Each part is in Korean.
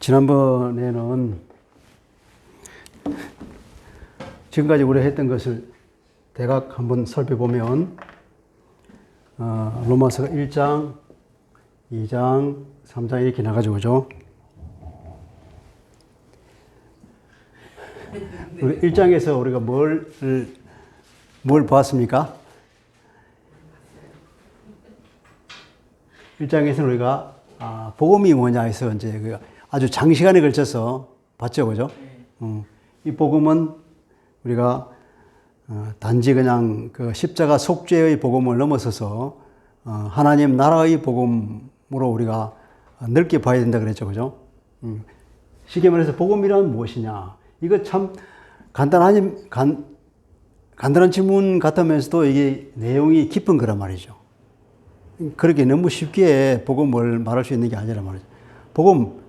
지난번에는 지금까지 우리가 했던 것을 대략 한번 살펴보면 로마서 1장, 2장, 3장 이렇게 나가지고 그죠? 우리 1장에서 우리가 뭘 봤습니까? 1장에서 우리가 복음이 뭐냐 해서 이제 아주 장시간에 걸쳐서 봤죠, 그죠? 이 복음은 우리가 단지 그냥 그 십자가 속죄의 복음을 넘어서서 하나님 나라의 복음으로 우리가 넓게 봐야 된다 그랬죠, 그죠? 쉽게 말해서 복음이란 무엇이냐? 이거 참 간단한 질문 같으면서도 이게 내용이 깊은 거란 말이죠. 그렇게 너무 쉽게 복음을 말할 수 있는 게 아니란 말이죠. 복음,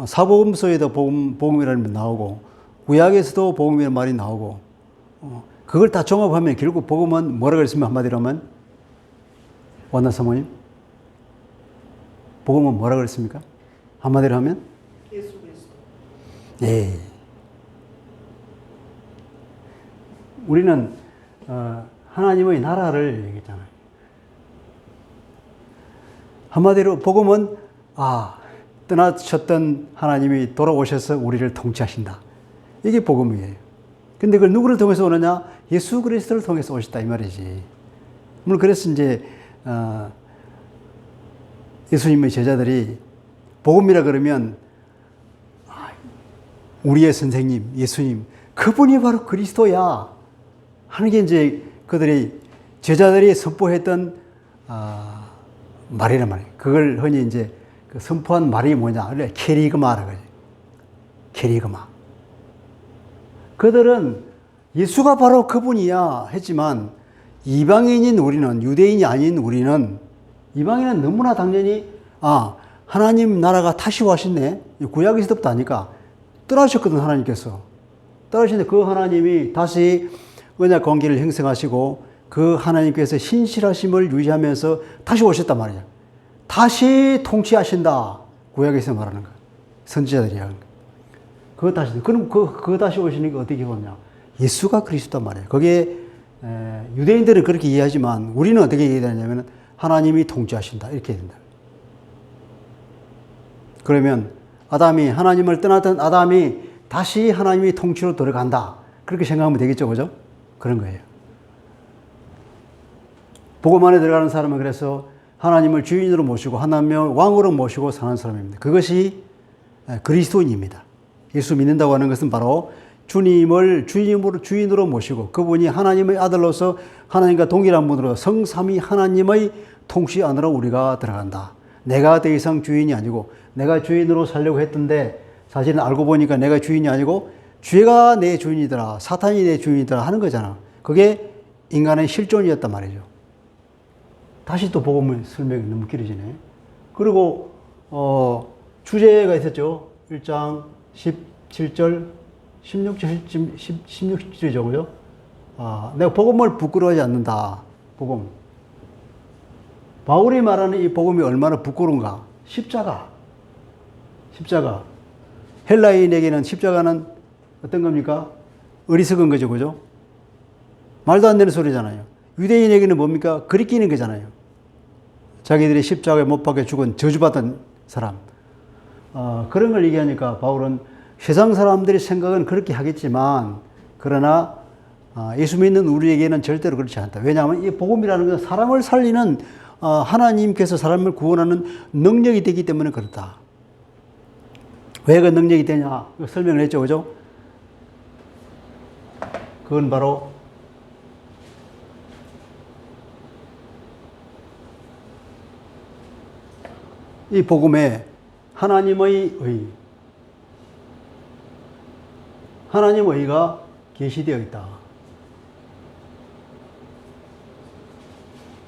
사복음서에도 복음이라는 말 나오고, 구약에서도 복음이라는 말이 나오고, 그걸 다 종합하면 결국 복음은 뭐라 그랬으면 한마디로 하면? 원나 사모님? 복음은 뭐라 그랬습니까? 한마디로 하면? 예수 그리스도. 네. 우리는 하나님의 나라를 얘기했잖아요. 한마디로 복음은 떠나셨던 하나님이 돌아오셔서 우리를 통치하신다. 이게 복음이에요. 근데 그걸 누구를 통해서 오느냐? 예수 그리스도를 통해서 오셨다 이 말이지. 물론 그래서 이제 예수님의 제자들이 복음이라 그러면 우리의 선생님 예수님 그분이 바로 그리스도야 하는 게 이제 제자들이 선포했던 말이란 말이에요. 그걸 흔히 이제 선포한 말이 뭐냐? 캐리그마라고 하죠. 캐리그마. 그들은 예수가 바로 그분이야 했지만 이방인인 우리는, 유대인이 아닌 우리는, 이방인은 너무나 당연히 하나님 나라가 다시 와셨네. 구약에서부터 아니까 떠나셨거든. 하나님께서 떠나셨는데 그 하나님이 다시 언약 관계를 형성하시고 그 하나님께서 신실하심을 유지하면서 다시 오셨단 말이야. 다시 통치하신다. 구약에서 말하는 거. 선지자들이 하는 거. 그럼 그 다시 오시는 게 어떻게 보냐? 예수가 그리스도단 말이에요. 거기에 유대인들은 그렇게 이해하지만 우리는 어떻게 이해하냐면 하나님이 통치하신다. 이렇게 된다. 그러면 하나님을 떠났던 아담이 다시 하나님의 통치로 들어간다. 그렇게 생각하면 되겠죠. 그죠? 그런 거예요. 복음 안에 들어가는 사람은 그래서 하나님을 주인으로 모시고 하나님을 왕으로 모시고 사는 사람입니다. 그것이 그리스도인입니다. 예수 믿는다고 하는 것은 바로 주님을 주인으로 모시고 그분이 하나님의 아들로서 하나님과 동일한 분으로 성삼위 하나님의 통치 안으로 우리가 들어간다. 내가 더 이상 주인이 아니고 내가 주인으로 살려고 했던데 사실은 알고 보니까 내가 주인이 아니고 죄가 내 주인이더라. 사탄이 내 주인이더라 하는 거잖아. 그게 인간의 실존이었단 말이죠. 다시 또 복음의 설명이 너무 길어지네. 그리고 주제가 있었죠. 1장 17절 16절이죠. 그죠? 내가 복음을 부끄러워하지 않는다. 복음. 바울이 말하는 이 복음이 얼마나 부끄러운가. 십자가. 헬라인에게는 십자가는 어떤 겁니까? 어리석은 거죠. 그죠? 말도 안 되는 소리잖아요. 유대인에게는 뭡니까? 그리끼는 거잖아요. 자기들이 십자가에 못 박혀 죽은 저주받은 사람. 그런 걸 얘기하니까 바울은 세상 사람들의 생각은 그렇게 하겠지만 그러나 예수 믿는 우리에게는 절대로 그렇지 않다. 왜냐하면 이 복음이라는 것은 사람을 살리는 하나님께서 사람을 구원하는 능력이 되기 때문에 그렇다. 왜 그 능력이 되냐? 설명을 했죠. 그죠? 그건 바로 이 복음에 하나님의 의가 계시되어 있다.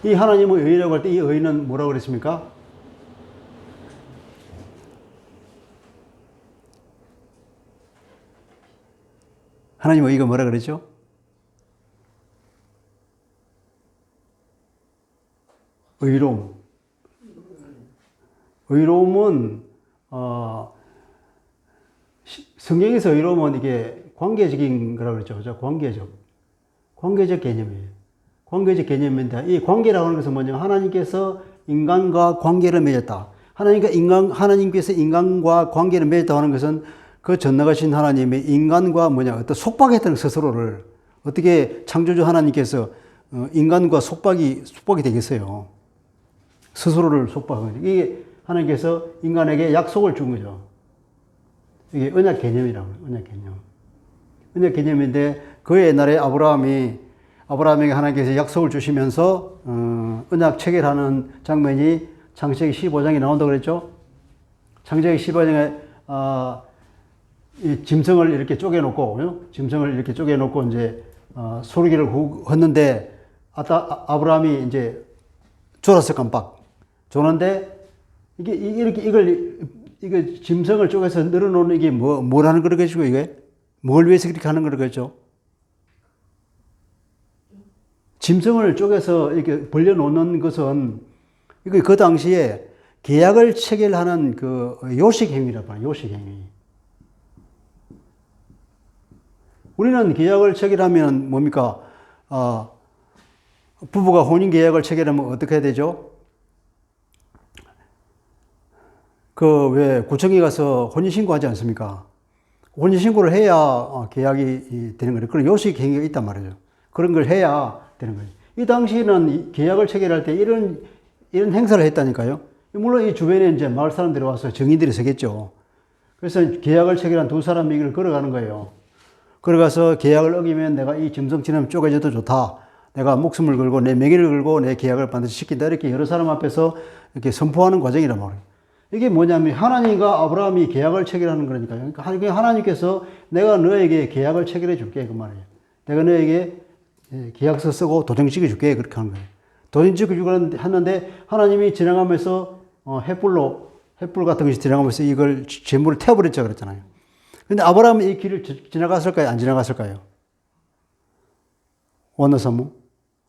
이 하나님의 의라고 할 때 이 의는 뭐라고 그랬습니까? 하나님의 의가 뭐라 그랬죠? 의로움. 의로움은 성경에서 이러면 이게 관계적인 거라고 그랬죠. 그죠? 관계적 개념이에요. 관계적 개념인데 이 관계라고 하는 것은 뭐냐면 하나님께서 인간과 관계를 맺었다. 하나님께서 인간과 관계를 맺었다 하는 것은 그 전능하신 하나님이 인간과 어떤 속박했던 스스로를 어떻게 창조주 하나님께서 인간과 속박이 되겠어요. 스스로를 속박하는 거죠. 이게 하나님께서 인간에게 약속을 준 거죠. 이게 언약 개념이라고 해요. 언약 개념. 언약 개념인데 그 옛날에 아브라함에게 하나님께서 약속을 주시면서 언약 체결하는 장면이 창세기 15장에 나온다고 그랬죠. 창세기 15장에 이 짐승을 이렇게 쪼개놓고 이제 소르기를 헛는데 아브라함이 이제 졸았어 깜빡. 졸았는데 이거 짐승을 쪼개서 늘어놓는 이게 뭐라는 거겠죠 이게? 뭘 위해서 그렇게 하는 거겠죠? 짐승을 쪼개서 이렇게 벌려놓는 것은 이거 그 당시에 계약을 체결하는 그 요식행위라고 봐요. 요식행위. 우리는 계약을 체결하면 뭡니까? 부부가 혼인 계약을 체결하면 어떻게 해야 되죠? 왜 구청에 가서 혼인신고 하지 않습니까? 혼인신고를 해야 계약이 되는 거예요. 그런 요식행위가 있단 말이죠. 그런 걸 해야 되는 거죠. 이 당시에는 계약을 체결할 때 이런 행사를 했다니까요. 물론 이 주변에 이제 마을 사람들이 와서 정인들이 서겠죠. 그래서 계약을 체결한 두 사람이 이걸 걸어가는 거예요. 걸어가서 계약을 어기면 내가 이 짐승처럼 쪼개져도 좋다. 내가 목숨을 걸고 내 명예를 걸고 내 계약을 반드시 지킨다. 이렇게 여러 사람 앞에서 이렇게 선포하는 과정이란 말이에요. 이게 뭐냐면 하나님과 아브라함이 계약을 체결하는 거니까요. 그러니까 하나님께서 내가 너에게 계약을 체결해 줄게. 그 말이에요. 내가 너에게 계약서 쓰고 도장 찍어줄게. 그렇게 하는 거예요. 도장 찍어주고 하는데 하나님이 지나가면서 횃불 같은 것이 지나가면서 이걸 재물을 태워버렸죠. 그랬잖아요. 근데 아브라함은 이 길을 지나갔을까요? 안 지나갔을까요? 원어사무?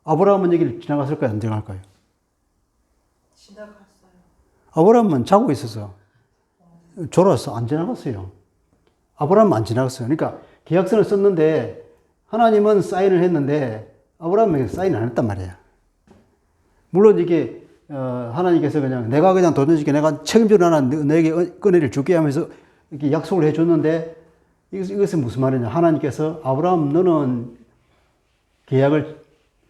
아브라함은 여기를 지나갔을까요? 안 지나갈까요? 지나갔어요. 아브라함은 자고 있었어. 졸았어. 안 지나갔어요. 아브라함은 안 지나갔어요. 그러니까 계약서를 썼는데 하나님은 사인을 했는데 아브라함은 사인을 안 했단 말이야. 물론 이게 하나님께서 내가 그냥 도전시켜 내가 책임져로 하나 너에게 은혜를 줄게 하면서 이렇게 약속을 해줬는데 이것은 무슨 말이냐. 하나님께서 아브라함 너는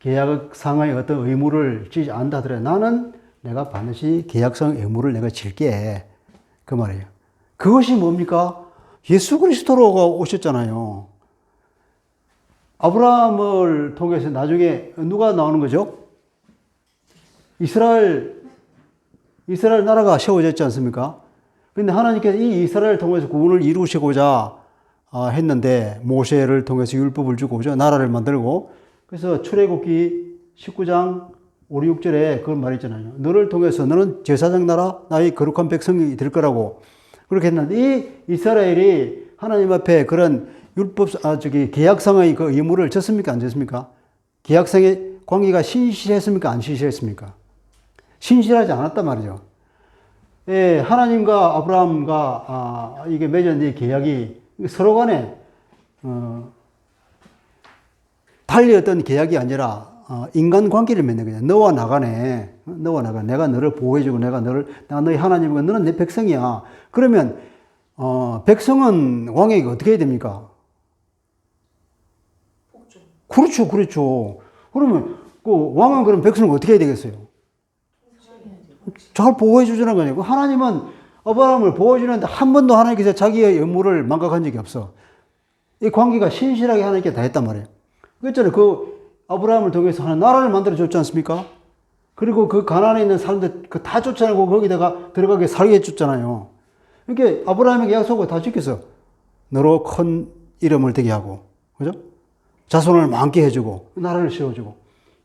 계약상의 어떤 의무를 지지 않는다 하더라도 나는 내가 반드시 계약상 의무를 내가 질게. 그 말이에요. 그것이 뭡니까? 예수 그리스도로가 오셨잖아요. 아브라함을 통해서 나중에 누가 나오는 거죠? 이스라엘 나라가 세워졌지 않습니까? 근데 하나님께서 이 이스라엘을 통해서 구원을 이루시고자 했는데 모세를 통해서 율법을 주고 나라를 만들고 그래서 출애굽기 19장 5, 6절에 그런 말이 있잖아요. 너를 통해서 너는 제사장 나라 나의 거룩한 백성이 될 거라고 그렇게 했는데 이 이스라엘이 하나님 앞에 그런 계약상의 그 의무를 졌습니까? 안 졌습니까? 계약상의 관계가 신실했습니까? 안 신실했습니까? 신실하지 않았단 말이죠. 예, 하나님과 아브라함과 이게 맺은 이 계약이 서로 간에 달리 어떤 계약이 아니라 인간 관계를 맺는 거냐. 너와 나간에 내가 너를 보호해주고 내가 너희 하나님이고 너는 내 백성이야. 그러면 백성은 왕에게 어떻게 해야 됩니까? 복종. 그렇죠. 그러면 그 왕은 그럼 백성을 어떻게 해야 되겠어요? 잘 보호해 주자는 거예요. 하나님은 아브라함을 보호해주는데 한 번도 하나님께서 자기의 의무를 망각한 적이 없어. 이 관계가 신실하게 하나님께 다 했단 말이에요. 그랬잖아요. 그 아브라함을 통해서 하나님 나라를 만들어 줬지 않습니까? 그리고 그 가나안에 있는 사람들 다 쫓아내고 거기다가 들어가게 살게 해줬잖아요. 이렇게 아브라함에게 약속을 다 지켰어. 너로 큰 이름을 되게 하고, 그죠? 자손을 많게 해주고, 나라를 세워주고.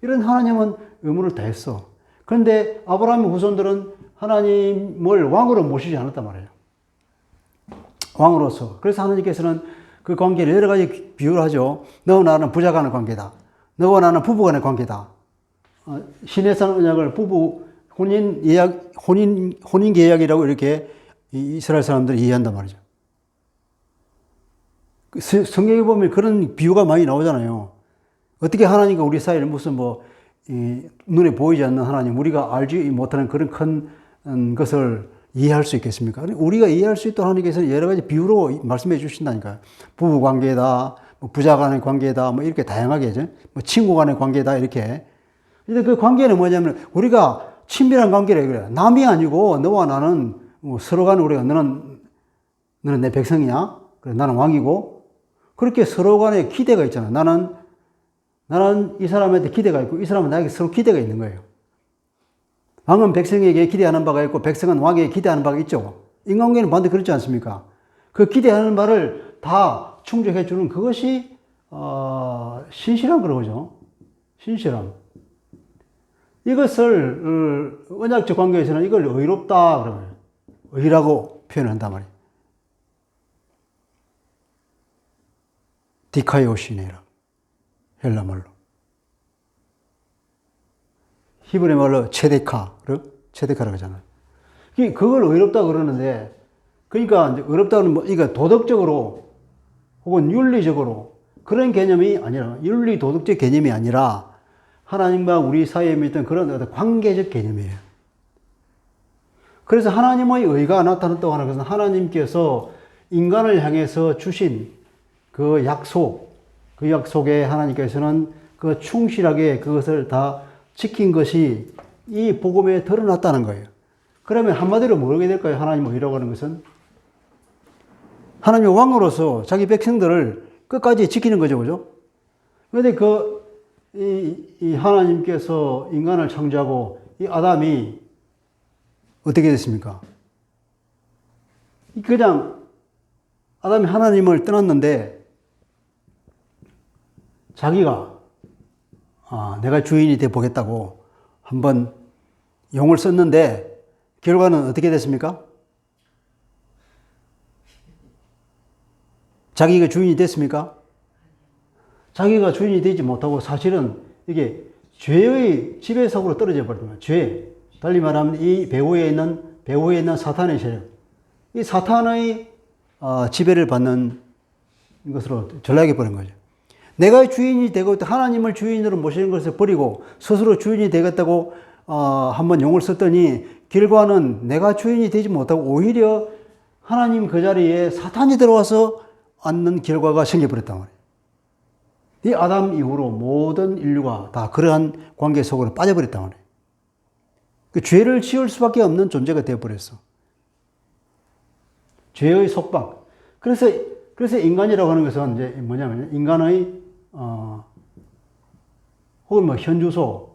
이런 하나님은 의무를 다 했어. 그런데 아브라함의 후손들은 하나님을 왕으로 모시지 않았단 말이에요. 왕으로서. 그래서 하나님께서는 그 관계를 여러 가지 비유를 하죠. 너와 나는 부자 간의 관계다. 너와 나는 부부 간의 관계다. 신해산 언약을 혼인 계약이라고 이렇게 이스라엘 사람들이 이해한단 말이죠. 성경에 보면 그런 비유가 많이 나오잖아요. 어떻게 하나님과 우리 사이를 무슨 눈에 보이지 않는 하나님, 우리가 알지 못하는 그런 큰 것을 이해할 수 있겠습니까? 우리가 이해할 수 있도록 하나님께서는 여러 가지 비유로 말씀해 주신다니까요. 부부 관계다, 부자 간의 관계다, 이렇게 다양하게, 친구 간의 관계다, 이렇게. 근데 그 관계는 뭐냐면, 우리가 친밀한 관계래, 그래. 남이 아니고, 너와 나는 서로 간에 우리가, 너는 내 백성이야? 그래, 나는 왕이고, 그렇게 서로 간에 기대가 있잖아. 나는 이 사람한테 기대가 있고, 이 사람은 나에게 서로 기대가 있는 거예요. 왕은 백성에게 기대하는 바가 있고, 백성은 왕에게 기대하는 바가 있죠. 인간관계는 반드시 그렇지 않습니까? 그 기대하는 바를 다 충족해 주는 그것이, 신실한 그러죠. 신실함. 이것을, 언약적 관계에서는 이걸 의롭다, 그러면. 의라고 표현을 한단 말이에요. 디카이오시네라. 헬라말로. 히브리 말로 체데카라고 하잖아요. 그걸 의롭다 그러는데, 그러니까 이제 의롭다는 이거 도덕적으로 혹은 윤리적으로 그런 개념이 아니라, 윤리 도덕적 개념이 아니라 하나님과 우리 사이에 있던 그런 어떤 관계적 개념이에요. 그래서 하나님의 의가 나타났다고 하는 것은 하나님께서 인간을 향해서 주신 그 약속에 하나님께서는 그 충실하게 그것을 다 지킨 것이 이 복음에 드러났다는 거예요. 그러면 한마디로 모르게 될까요? 하나님의 의라고 하는 것은 하나님의 왕으로서 자기 백성들을 끝까지 지키는 거죠, 그죠? 그런데 이 하나님께서 인간을 창조하고 이 아담이 어떻게 됐습니까? 그냥 아담이 하나님을 떠났는데 자기가 내가 주인이 돼 보겠다고 한번 용을 썼는데 결과는 어떻게 됐습니까? 자기가 주인이 됐습니까? 자기가 주인이 되지 못하고 사실은 이게 죄의 지배속으로 떨어져 버립니다. 죄. 달리 말하면 이 배후에 있는 사탄의 세력. 이 사탄의 지배를 받는 것으로 전락해 버린 거죠. 내가 주인이 되고 하나님을 주인으로 모시는 것을 버리고 스스로 주인이 되겠다고 한번 용을 썼더니 결과는 내가 주인이 되지 못하고 오히려 하나님 그 자리에 사탄이 들어와서 앉는 결과가 생겨버렸단 말이에요. 이 아담 이후로 모든 인류가 다 그러한 관계 속으로 빠져버렸단 말이에요. 그 죄를 지을 수밖에 없는 존재가 되어버렸어. 죄의 속박. 그래서 인간이라고 하는 것은 이제 뭐냐면 인간의 혹은 현주소.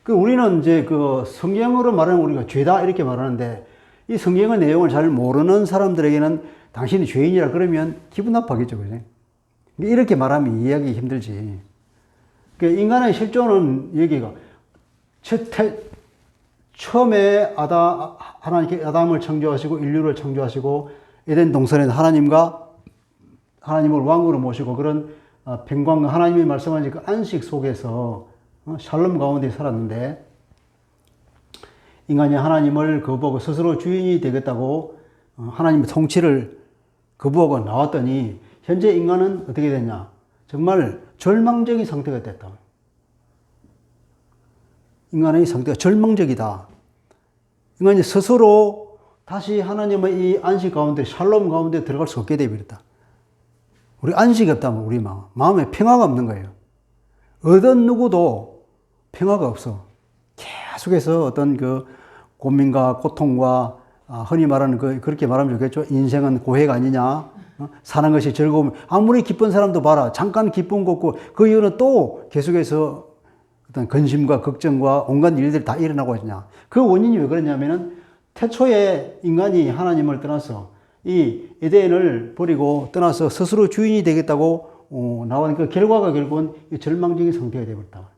우리는 이제 성경으로 말하는 우리가 죄다 이렇게 말하는데 이 성경의 내용을 잘 모르는 사람들에게는 당신이 죄인이라 그러면 기분 나빠하겠죠, 그죠? 이렇게 말하면 이해하기 힘들지. 인간의 실존은 여기가 처음에 하나님께 아담을 창조하시고 인류를 창조하시고 에덴 동산에 하나님을 왕으로 모시고 그런 평강과 하나님이 말씀하신 그 안식 속에서 샬롬 가운데 살았는데 인간이 하나님을 거부하고 스스로 주인이 되겠다고 하나님의 통치를 거부하고 나왔더니 현재 인간은 어떻게 됐냐? 정말 절망적인 상태가 됐다. 인간의 상태가 절망적이다. 인간이 스스로 다시 하나님의 이 안식 가운데 샬롬 가운데 들어갈 수 없게 되어버렸다. 우리 안식이 없다면 우리 마음에 평화가 없는 거예요. 어떤 누구도 평화가 없어. 계속해서 어떤 고민과 고통과 흔히 말하는 그렇게 말하면 좋겠죠. 인생은 고해가 아니냐. 사는 것이 즐거움. 아무리 기쁜 사람도 봐라. 잠깐 기쁨 걷고 그 이유는 또 계속해서 어떤 근심과 걱정과 온갖 일들이 다 일어나고 있냐. 그 원인이 왜 그러냐면은 태초에 인간이 하나님을 떠나서 이 에덴을 버리고 떠나서 스스로 주인이 되겠다고 나온 그 결과가 결국은 이 절망적인 상태가 되어버렸다.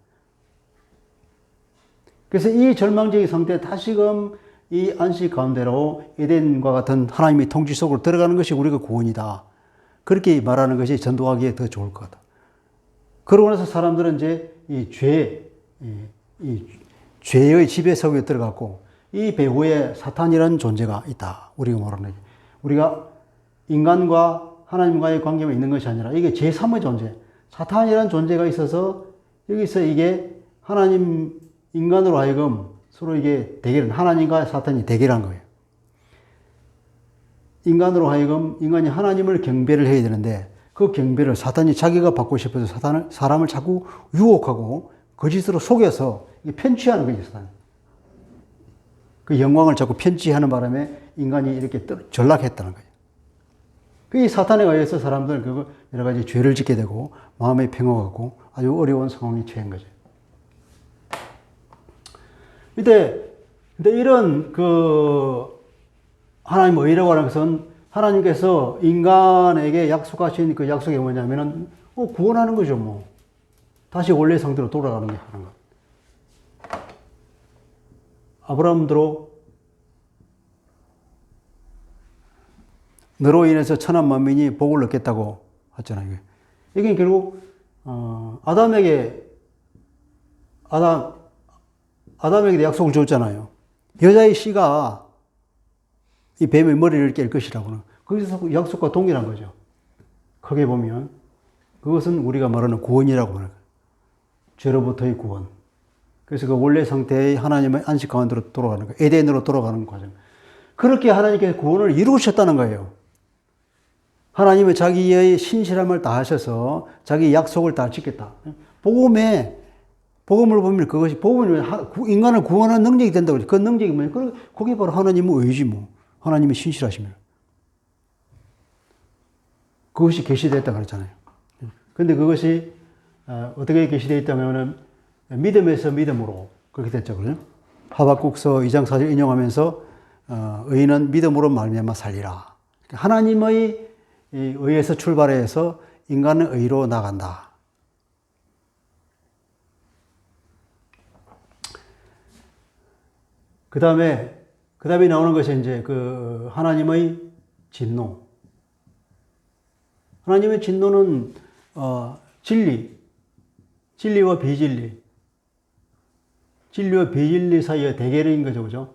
그래서 이 절망적인 상태에 다시금 이 안식 가운데로 에덴과 같은 하나님의 통치 속으로 들어가는 것이 우리가 구원이다. 그렇게 말하는 것이 전도하기에 더 좋을 것 같다. 그러고 나서 사람들은 이제 이 죄의 지배 속에 들어갔고 이 배후에 사탄이라는 존재가 있다. 우리가 말하는 게. 우리가 인간과 하나님과의 관계가 있는 것이 아니라 이게 제3의 존재, 사탄이라는 존재가 있어서 여기서 이게 하나님, 인간으로 하여금 서로 이게 하나님과 사탄이 대결한 거예요. 인간으로 하여금 인간이 하나님을 경배를 해야 되는데 그 경배를 사탄이 자기가 받고 싶어서 사람을 자꾸 유혹하고 거짓으로 속여서 편취하는 거예요, 사탄. 그 영광을 자꾸 편취하는 바람에 인간이 이렇게 전락했다는 거예요. 이 사탄에 의해서 사람들은 그거 여러 가지 죄를 짓게 되고 마음의 평화가 없고 아주 어려운 상황에 처한 거죠. 근데 이런 하나님 의라고 하는 것은 하나님께서 인간에게 약속하신 그 약속이 뭐냐면은 구원하는 거죠, 뭐. 다시 원래 상태로 돌아가는 게 하는 것. 아브라함도 너로 인해서 천한 만민이 복을 얻겠다고 했잖아요. 이게 결국 아담에게 약속을 줬잖아요. 여자의 씨가 이 뱀의 머리를 깰 것이라고는 거기서 약속과 동일한 거죠. 크게 보면 그것은 우리가 말하는 구원이라고 하는 거예요. 죄로부터의 구원. 그래서 그 원래 상태의 하나님의 안식 가운데로 돌아가는 거예요. 에덴으로 돌아가는 과정. 그렇게 하나님께서 구원을 이루셨다는 거예요. 하나님은 자기의 신실함을 다하셔서 자기 약속을 다 지켰다. 복음을 보면 그것이 복음은 인간을 구원하는 능력이 된다고. 그 능력이 뭐냐? 그게 바로 하나님의 의지 뭐. 하나님의 신실하심이라. 그것이 계시됐다 그랬잖아요. 근데 그것이 어떻게 계시되어 있다면 믿음에서 믿음으로 그렇게 됐죠. 그죠? 하박국서 2장 4절 인용하면서 의인은 믿음으로 말미암아 살리라. 하나님의 의에서 출발해서 인간은 의로 나간다. 그 다음에 나오는 것이 이제 하나님의 진노. 하나님의 진노는 진리와 비진리. 진리와 비진리 사이의 대결인 거죠, 그죠?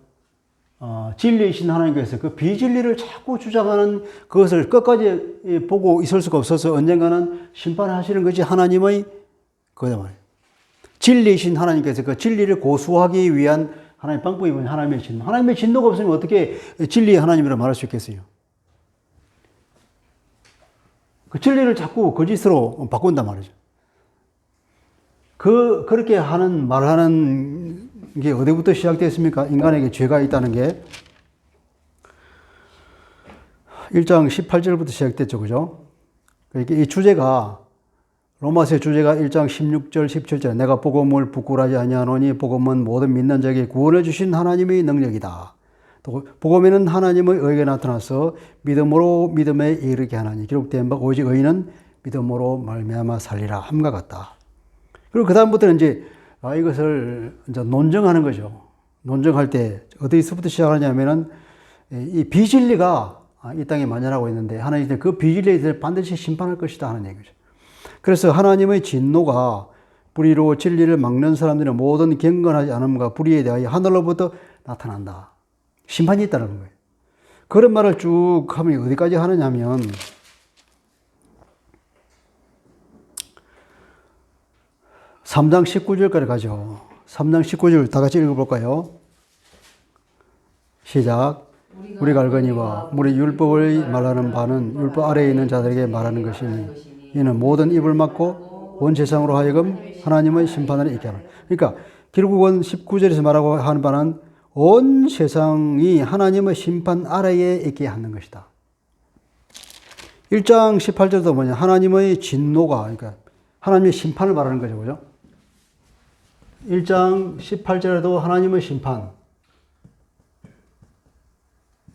진리이신 하나님께서 그 비진리를 자꾸 주장하는 그것을 끝까지 보고 있을 수가 없어서 언젠가는 심판하시는 것이 하나님의 그거다 말이에요. 진리이신 하나님께서 그 진리를 고수하기 위한 하나님의 방법이 뭐냐? 하나님의 진노. 하나님의 진노가 없으면 어떻게 진리의 하나님이라고 말할 수 있겠어요? 그 진리를 자꾸 거짓으로 바꾼단 말이죠. 그렇게 말하는 게 어디부터 시작됐습니까? 인간에게 죄가 있다는 게 1장 18절부터 시작됐죠. 그죠? 그러니까 이 주제가 로마서의 주제가 1장 16절 17절 내가 복음을 부끄러워하지 아니하노니 복음은 모든 믿는 자에게 구원해 주신 하나님의 능력이다. 또 복음에는 하나님의 의가 나타나서 믿음으로 믿음에 이르게 하나니 기록된 바 오직 의인은 믿음으로 말미암아 살리라 함과 같다. 그리고 그 다음부터는 이제 이것을 이제 논증하는 거죠. 논증할 때 어디서부터 시작하냐면은 이 비진리가 이 땅에 만연하고 있는데 하나님은 그 비진리에 대해서 반드시 심판할 것이다 하는 얘기죠. 그래서 하나님의 진노가 불의로 진리를 막는 사람들의 모든 경건하지 않음과 불의에 대하여 하늘로부터 나타난다. 심판이 있다는 거예요. 그런 말을 쭉 하면 어디까지 하느냐면 3장 19절까지 가죠. 3장 19절 다 같이 읽어볼까요? 시작. 우리가 알거니와 우리 율법을 말하는 바는 율법 아래에 있는 자들에게 말하는 것이니 이는 모든 입을 막고 온 세상으로 하여금 하나님의 심판을 있게 하라. 그러니까 결국은 19절에서 말하고 하는 바는 온 세상이 하나님의 심판 아래에 있게 하는 것이다. 1장 18절도 뭐냐? 하나님의 진노가, 그러니까 하나님의 심판을 말하는 거죠. 그죠? 1장 18절에도 하나님의 심판,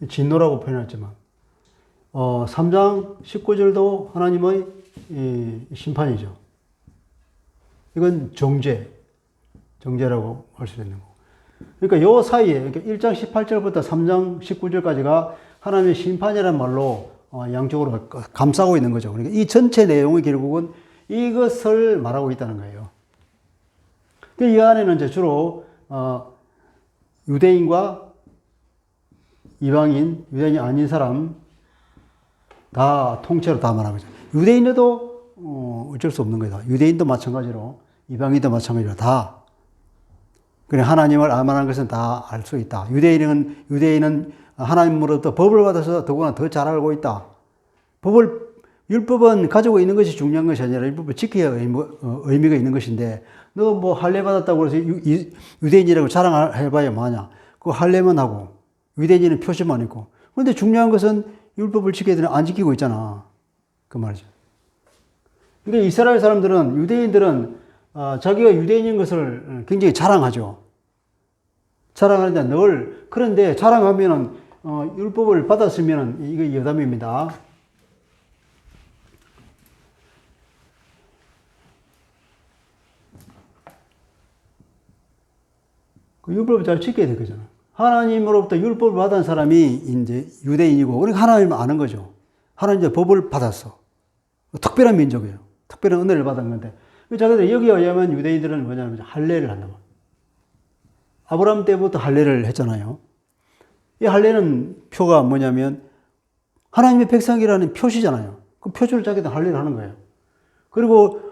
진노라고 표현했지만, 3장 19절도 하나님의 심판이죠. 이건 정죄라고 할 수 있는 거고. 그러니까 요 사이에, 그러니까 1장 18절부터 3장 19절까지가 하나님의 심판이라는 말로 양쪽으로 감싸고 있는 거죠. 그러니까 이 전체 내용이 결국은 이것을 말하고 있다는 거예요. 이 안에는 이제 주로 유대인과 이방인, 유대인이 아닌 사람, 다 통째로 다 말하는 거죠. 유대인도 어쩔 수 없는 거다. 유대인도 마찬가지로 이방인도 마찬가지로 다. 그래 하나님을 알만한 것은 다 알 수 있다. 유대인은 하나님으로부터 법을 받아서 더구나 더 잘 알고 있다. 율법은 가지고 있는 것이 중요한 것이 아니라 율법을 지켜야 의미가 있는 것인데 너 뭐 할례 받았다고 해서 유대인이라고 자랑해봐야 뭐하냐. 그 할례만 하고 유대인은 표시만 있고. 그런데 중요한 것은 율법을 지켜야 되는 안 지키고 있잖아. 그 말이죠. 그러니까 이스라엘 사람들은 유대인들은 자기가 유대인인 것을 굉장히 자랑하죠. 자랑하는데 그런데 자랑하면은 율법을 받았으면은 이게 여담입니다. 그 율법을 잘 지켜야 되거잖아. 하나님으로부터 율법을 받은 사람이 이제 유대인이고, 그러니까 하나님을 아는 거죠. 하나님 법을 받았어. 특별한 민족이에요. 특별한 은혜를 받은 건데. 자기들 여기에 의하면 유대인들은 뭐냐면 할례를 한다. 아브라함 때부터 할례를 했잖아요. 이 할례는 표가 뭐냐면 하나님의 백성이라는 표시잖아요. 그 표시를 자기들 할례를 하는 거예요. 그리고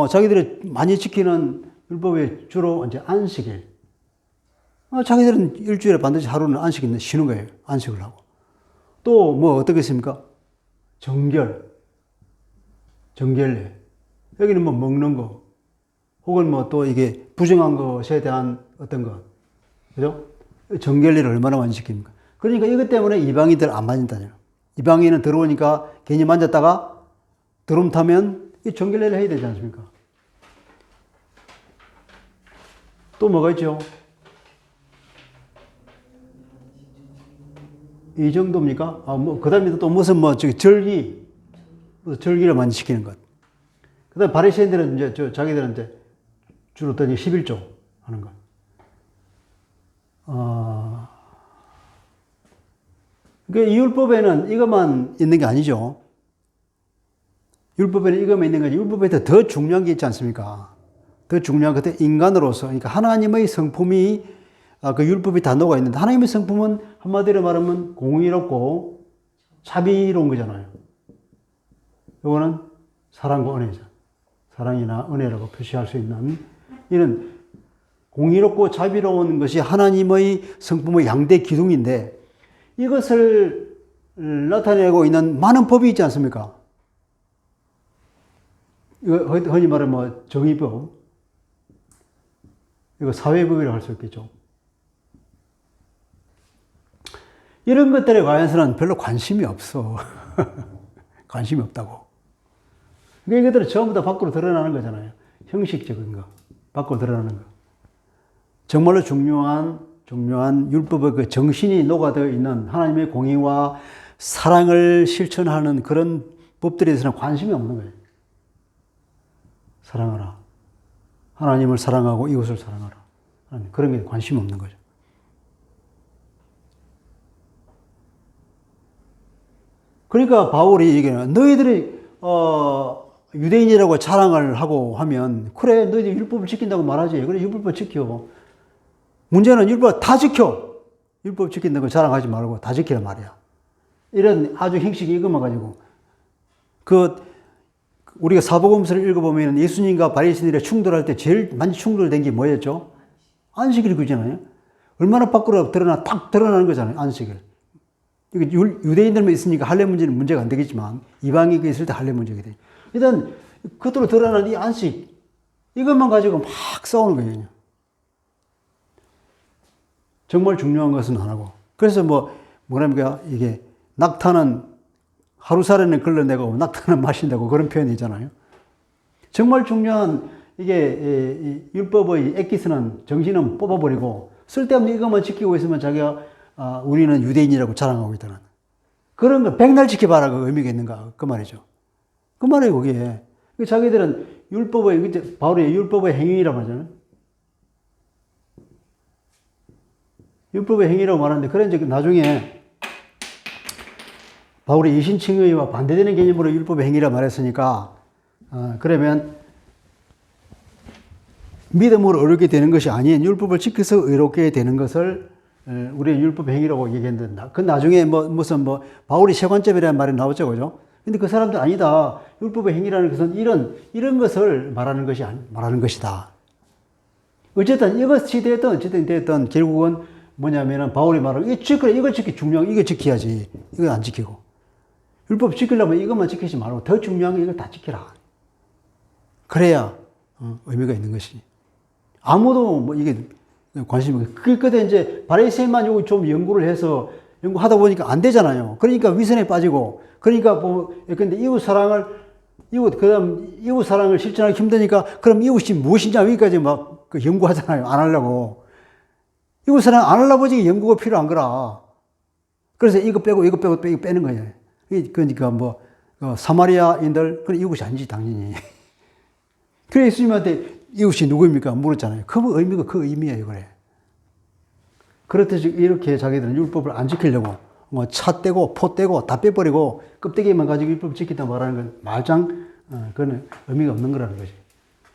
자기들이 많이 지키는 율법의 주로 이제 안식일. 자기들은 일주일에 반드시 하루는 안식일 쉬는 거예요. 안식을 하고. 또 뭐 어떻게 했습니까? 정결례. 여기는 뭐 먹는 거, 혹은 뭐 또 이게 부정한 것에 대한 어떤 것. 그죠? 정결례를 얼마나 많이 지킵니까? 그러니까 이것 때문에 이방인들 안 맞는다냐. 이방인은 들어오니까 괜히 만졌다가 드럼 타면 이 정결례를 해야 되지 않습니까? 또 뭐가 있죠? 이 정도입니까? 그 다음에 또 무슨 절기를 많이 지키는 것. 그 다음에 바리새인들은 이제 자기들은 이제 주로 또 11조 하는 것. 그러니까 이 율법에는 이것만 있는 게 아니죠. 율법에는 이것만 있는 거지. 율법에 더 중요한 게 있지 않습니까? 더 중요한 것은 인간으로서, 그러니까 하나님의 성품이 그 율법이 다 녹아 있는데, 하나님의 성품은 한마디로 말하면 공의롭고 자비로운 거잖아요. 이거는 사랑과 은혜죠. 사랑이나 은혜라고 표시할 수 있는 이런 공의롭고 자비로운 것이 하나님의 성품의 양대 기둥인데, 이것을 나타내고 있는 많은 법이 있지 않습니까? 이거 흔히 말하면 뭐 정의법, 이거 사회법이라고 할 수 있겠죠. 이런 것들에 관해서는 별로 관심이 없어. 관심이 없다고. 그러니까 이것들은 전부 다 밖으로 드러나는 거잖아요. 형식적인 거. 밖으로 드러나는 거. 정말로 중요한 율법의 그 정신이 녹아되어 있는 하나님의 공의와 사랑을 실천하는 그런 법들에 대해서는 관심이 없는 거예요. 사랑하라. 하나님을 사랑하고 이웃을 사랑하라. 그런 게 관심이 없는 거죠. 그러니까 바울이 얘기해요. 너희들이 유대인이라고 자랑을 하고 하면 그래 너희들 율법을 지킨다고 말하지. 그래 율법을 지켜. 문제는 율법 다 지켜. 율법 지킨다고 자랑하지 말고 다 지키란 말이야. 이런 아주 형식이 이것만 가지고 우리가 사복음서를 읽어보면 예수님과 바리새인들이 충돌할 때 제일 많이 충돌된 게 뭐였죠? 안식일 그잖아요. 얼마나 밖으로 딱 드러나는 거잖아요. 안식일. 유대인들만 있으니까 할례 문제는 문제가 안 되겠지만 이방인이 있을 때 할례 문제가 돼. 일단 겉으로 드러나는 이 안식 이것만 가지고 막 싸우는 거예요. 정말 중요한 것은 안 하고. 그래서 뭐랍니까 이게 낙타는 하루살에는 걸러내고 낙타는 마신다고 그런 표현이 있잖아요. 정말 중요한 이게 율법의 엑기스는 정신은 뽑아버리고 쓸데없는 이것만 지키고 있으면 자기가 우리는 유대인이라고 자랑하고 있다는 그런 걸 백날 지켜봐라 그 의미가 있는가 그 말이죠. 그 말이에요 그게. 자기들은 바울이 율법의 행위라고 하잖아요. 율법의 행위라고 말하는데 그런 이제 나중에 바울이 이신칭의와 반대되는 개념으로 율법의 행위라 말했으니까 그러면 믿음으로 의롭게 되는 것이 아닌 율법을 지켜서 의롭게 되는 것을 우리의 율법 행위라고 얘기했는데, 그 나중에 무슨 바울이 세관점이라는 말이 나오죠, 그죠? 근데 그 사람들 아니다. 율법의 행위라는 것은 이런 것을 말하는 것이다. 어쨌든 이것이 됐든 결국은 뭐냐면은 바울이 말하는 이걸 지키 중요한 이거 지켜야지. 이거 안 지키고. 율법 지키려면 이것만 지키지 말고 더 중요한 게 이걸 다 지켜라. 그래야 의미가 있는 것이. 아무도 이게 관심이 없어요. 그때 이제 바리새인만 요거 좀 연구를 해서 연구하다 보니까 안 되잖아요. 그러니까 위선에 빠지고, 그러니까 근데 이웃 사랑을 실천하기 힘드니까 그럼 이웃이 무엇이냐 여기까지 연구하잖아요. 안 하려고. 이웃 사랑 안 하려고 지금 연구가 필요한 거라. 그래서 이거 빼는 거예요. 그러니까 사마리아인들, 그건 이웃이 아니지, 당연히. 그래, 예수님한테 이웃이 누구입니까? 물었잖아요. 그 의미예요, 그래. 그렇듯이 이렇게 자기들은 율법을 안 지키려고, 차 떼고, 포 떼고, 다 빼버리고, 껍데기만 가지고 율법 지키다 말하는 건 말짱, 그건 의미가 없는 거라는 거지.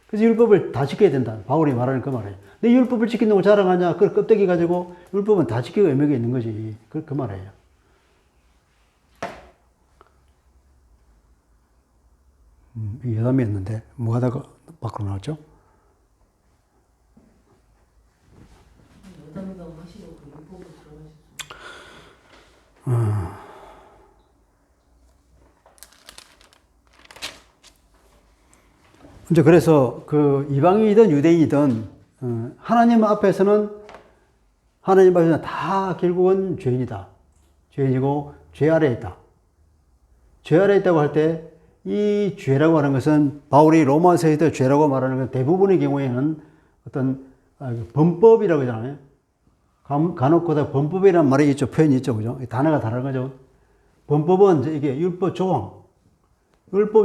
그래서 율법을 다 지켜야 된다. 바울이 말하는 그 말이에요. 내 율법을 지킨다고 자랑하냐? 그 껍데기 가지고 율법은 다 지키고 의미가 있는 거지. 그 말이에요. 여담이었는데, 뭐 하다가 밖으로 나왔죠? 여담이라고 하시고 율법으로 들어가셨어요. 이제 그래서 그 이방인이든 유대인이든 하나님 앞에서는 다 결국은 죄인이다. 죄인이고 죄 아래에 있다. 죄 아래에 있다고 할 때 이 죄라고 하는 것은 바울이 로마서에서 죄라고 말하는 건 대부분의 경우에는 어떤 범법이라고 하잖아요. 간혹가다 범법이라는 말이 있죠. 표현이 있죠. 그죠? 단어가 다른 거죠. 범법은 이게 율법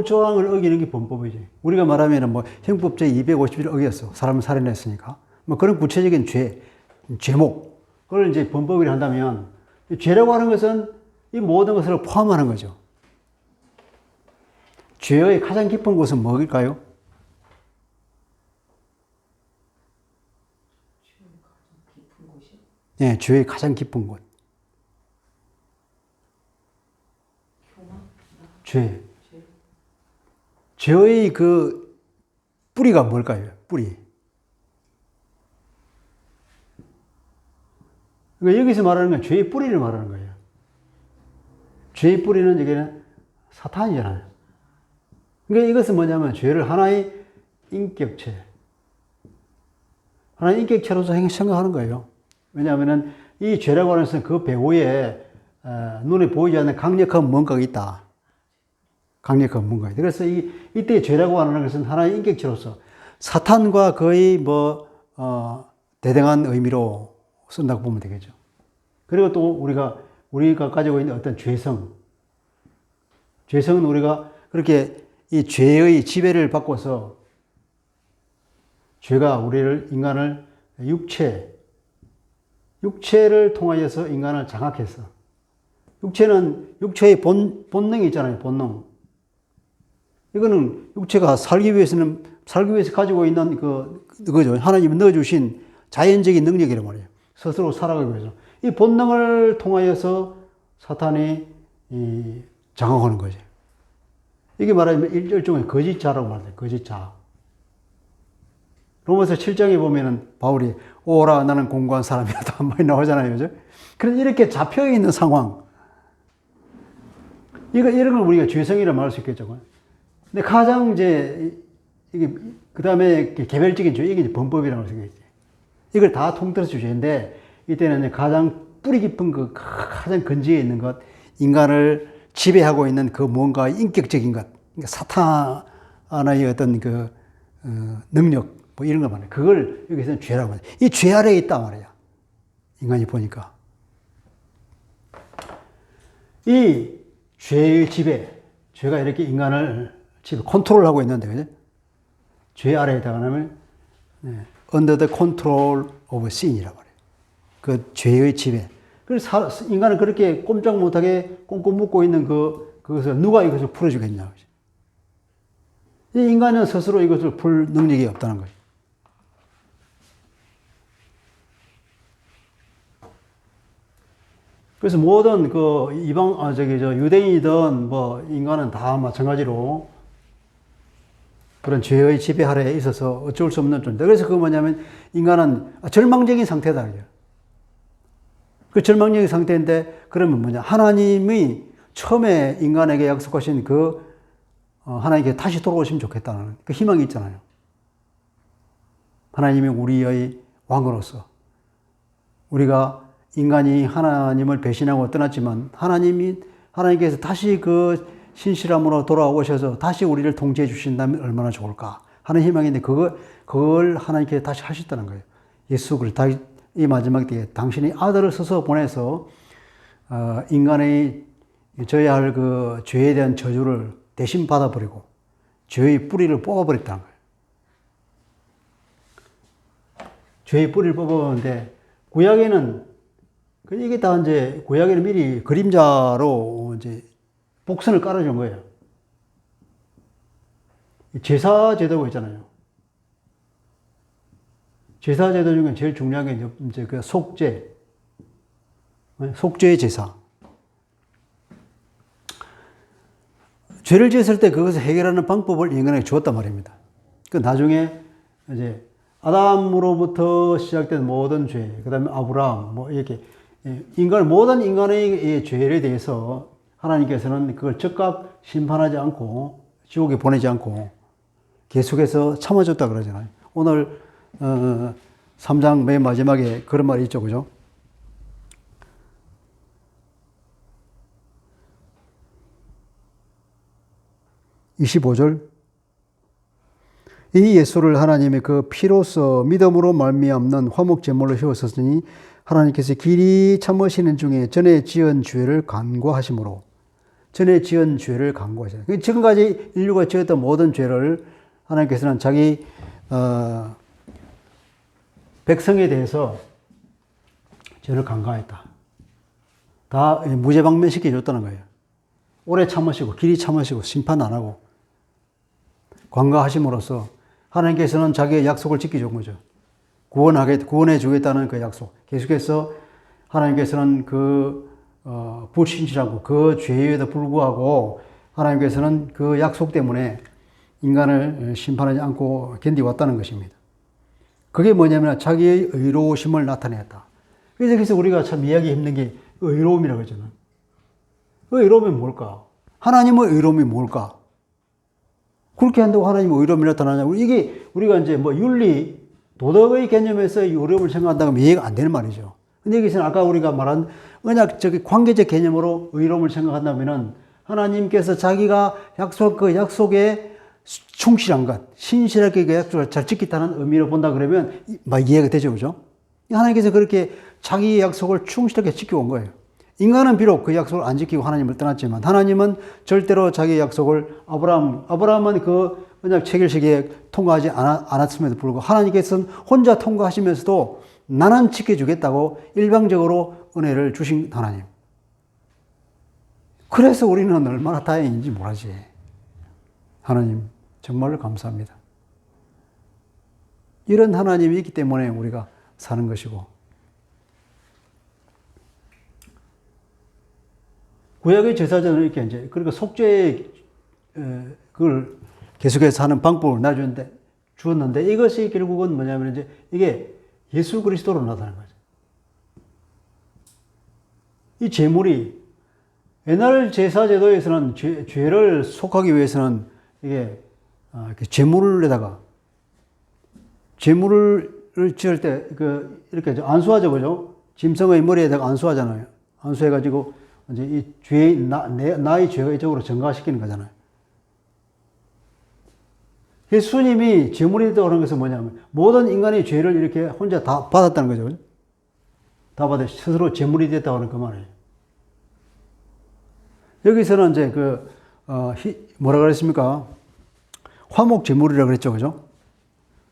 조항을 어기는 게 범법이지. 우리가 말하면 형법 제251을 어겼어. 사람을 살인했으니까. 그런 구체적인 제목. 그걸 이제 범법이라 한다면, 죄라고 하는 것은 이 모든 것을 포함하는 거죠. 죄의 가장 깊은 곳은 뭐일까요? 네, 죄의 가장 깊은 곳. 죄의 그 뿌리가 뭘까요? 뿌리. 그러니까 여기서 말하는 건 죄의 뿌리를 말하는 거예요. 죄의 뿌리는 여기는 사탄이잖아요. 그러니까 이것은 뭐냐면 죄를 하나의 인격체. 하나의 인격체로서 생각하는 거예요. 왜냐하면 이 죄라고 하는 것은 그 배후에 눈에 보이지 않는 강력한 뭔가가 있다. 강력한 뭔가. 그래서 이때 죄라고 하는 것은 하나의 인격체로서 사탄과 거의 대등한 의미로 쓴다고 보면 되겠죠. 그리고 또 우리가 가지고 있는 어떤 죄성은 우리가 그렇게 이 죄의 지배를 받고서 죄가 인간을 육체를 통하여서 인간을 장악했어. 육체의 본능이 있잖아요, 본능. 이거는 육체가 살기 위해서 가지고 있는 그거죠. 하나님이 넣어주신 자연적인 능력이란 말이에요. 스스로 살아가기 위해서. 이 본능을 통하여서 사탄이 장악하는 거죠. 이게 말하면 일종의 거짓자라고 말해요. 거짓자. 로마서 7장에 보면은 바울이 오라 나는 공고한 사람이다 많이 나오잖아요. 그죠? 그래서 이렇게 잡혀있는 상황. 이런 걸 우리가 죄성이라 말할 수 있겠죠. 근데 가장 이게 그 다음에 개별적인 죄, 이게 범법이라고 할 수 있겠지. 이걸 다 통틀어서 죄인데 이때는 가장 뿌리 깊은 가장 근지에 있는 것, 인간을 지배하고 있는 그 뭔가 인격적인 것, 그러니까 사탄의 어떤 능력, 이런 거 말이에요. 그걸 여기서는 죄라고 해요. 이 죄 아래에 있단 말이야. 인간이 보니까. 이 죄의 지배, 죄가 이렇게 인간을 컨트롤하고 있는데, 그죠? 죄 아래에 있다가 하면, under the control of sin이라고 말해요. 그 죄의 지배. 그래서 인간은 그렇게 꼼짝 못하게 꽁꽁 묶고 있는 그것을 누가 이것을 풀어주겠냐. 이 인간은 스스로 이것을 풀 능력이 없다는 거죠. 그래서 모든 그 유대인이든 뭐 인간은 다 마찬가지로 그런 죄의 지배 아래에 있어서 어쩔 수 없는 존재. 그래서 그 뭐냐면 인간은 절망적인 상태다. 그 절망적인 상태인데 그러면 뭐냐. 하나님이 처음에 인간에게 약속하신 하나님께 다시 돌아오시면 좋겠다는 그 희망이 있잖아요. 하나님이 우리의 왕으로서 우리가 인간이 하나님을 배신하고 떠났지만 하나님께서 다시 그 신실함으로 돌아오셔서 다시 우리를 통치해 주신다면 얼마나 좋을까 하는 희망인데 그걸 하나님께서 다시 하셨다는 거예요. 예수 그리스도 이 마지막 때에 당신이 아들을 써서 보내서 인간의 져야 할 그 죄에 대한 저주를 대신 받아버리고 죄의 뿌리를 뽑아버렸다는 거예요. 죄의 뿌리를 뽑아버렸는데 구약에는 이게 다 이제 구약에는 미리 그림자로 이제 복선을 깔아준 거예요. 제사 제도가 있잖아요. 제사 제도 중에 제일 중요한 게 이제 그 속죄의 제사. 죄를 지었을 때 그것을 해결하는 방법을 인간에게 주었단 말입니다. 그 나중에 이제 아담으로부터 시작된 모든 죄, 그 다음에 아브라함, 뭐 이렇게 모든 인간의 죄에 대해서 하나님께서는 그걸 즉각 심판하지 않고 지옥에 보내지 않고 계속해서 참아줬다 그러잖아요. 오늘 3장 맨 마지막에 그런 말이 있죠. 그죠? (25절) 이 예수를 하나님의 그 피로써 믿음으로 말미암는 화목 제물로 세우셨으니 하나님께서 길이 참으시는 중에 전에 지은 죄를 간구하심으로 지금까지 인류가 지었던 모든 죄를 하나님께서는 자기 백성에 대해서 죄를 간과했다. 다 무죄방면시켜줬다는 거예요. 오래 참으시고 길이 참으시고 심판 안 하고 관과하심으로써 하나님께서는 자기의 약속을 지켜준 거죠. 구원해 주겠다는 그 약속. 계속해서 하나님께서는 불신실하고 그 죄에도 불구하고 하나님께서는 그 약속 때문에 인간을 심판하지 않고 견디왔다는 것입니다. 그게 뭐냐면 자기의 의로우심을 나타냈다. 그래서 우리가 참 이해하기 힘든 게 의로움이라고 하잖아요. 그 의로움이 뭘까? 하나님의 의로움이 뭘까? 그렇게 한다고 하나님의 의로움이 나타나냐고. 이게 우리가 이제 뭐 윤리, 도덕의 개념에서 의로움을 생각한다면 이해가 안 되는 말이죠. 근데 여기서는 아까 우리가 말한 관계적 개념으로 의로움을 생각한다면은 하나님께서 자기가 그 약속에 충실한 것, 신실하게 그 약속을 잘 지켰다는 의미로 본다 그러면 막 이해가 되죠. 그죠? 하나님께서 그렇게 자기의 약속을 충실하게 지켜온 거예요. 인간은 비록 그 약속을 안 지키고 하나님을 떠났지만 하나님은 절대로 자기의 약속을 아브라함은 그 언약 체결식에 통과하지 않았음에도 불구하고 하나님께서는 혼자 통과하시면서도 나는 지켜주겠다고 일방적으로 은혜를 주신 하나님. 그래서 우리는 얼마나 다행인지 모르지. 하나님 정말로 감사합니다. 이런 하나님이 있기 때문에 우리가 사는 것이고 구약의 제사전은 이렇게 이제 그러니까 속죄 그걸 계속해서 하는 방법을 주었는데 이것이 결국은 뭐냐면 이제 이게 예수 그리스도로 나타나는 거죠. 이 제물이 옛날 제사 제도에서는 죄를 속하기 위해서는 이게 제물을 지을 때 이렇게 안수하죠, 그죠? 짐승의 머리에다가 안수하잖아요. 안수해가지고 이제 이 나의 죄가 이쪽으로 전가시키는 거잖아요. 예수님이 제물이 됐다고 하는 것은 뭐냐면 모든 인간의 죄를 이렇게 혼자 다 받았다는 거죠. 다 받아 스스로 제물이 됐다고 하는 그 말이에요. 여기서는 이제 뭐라 그랬습니까? 화목 제물이라고 그랬죠. 그죠?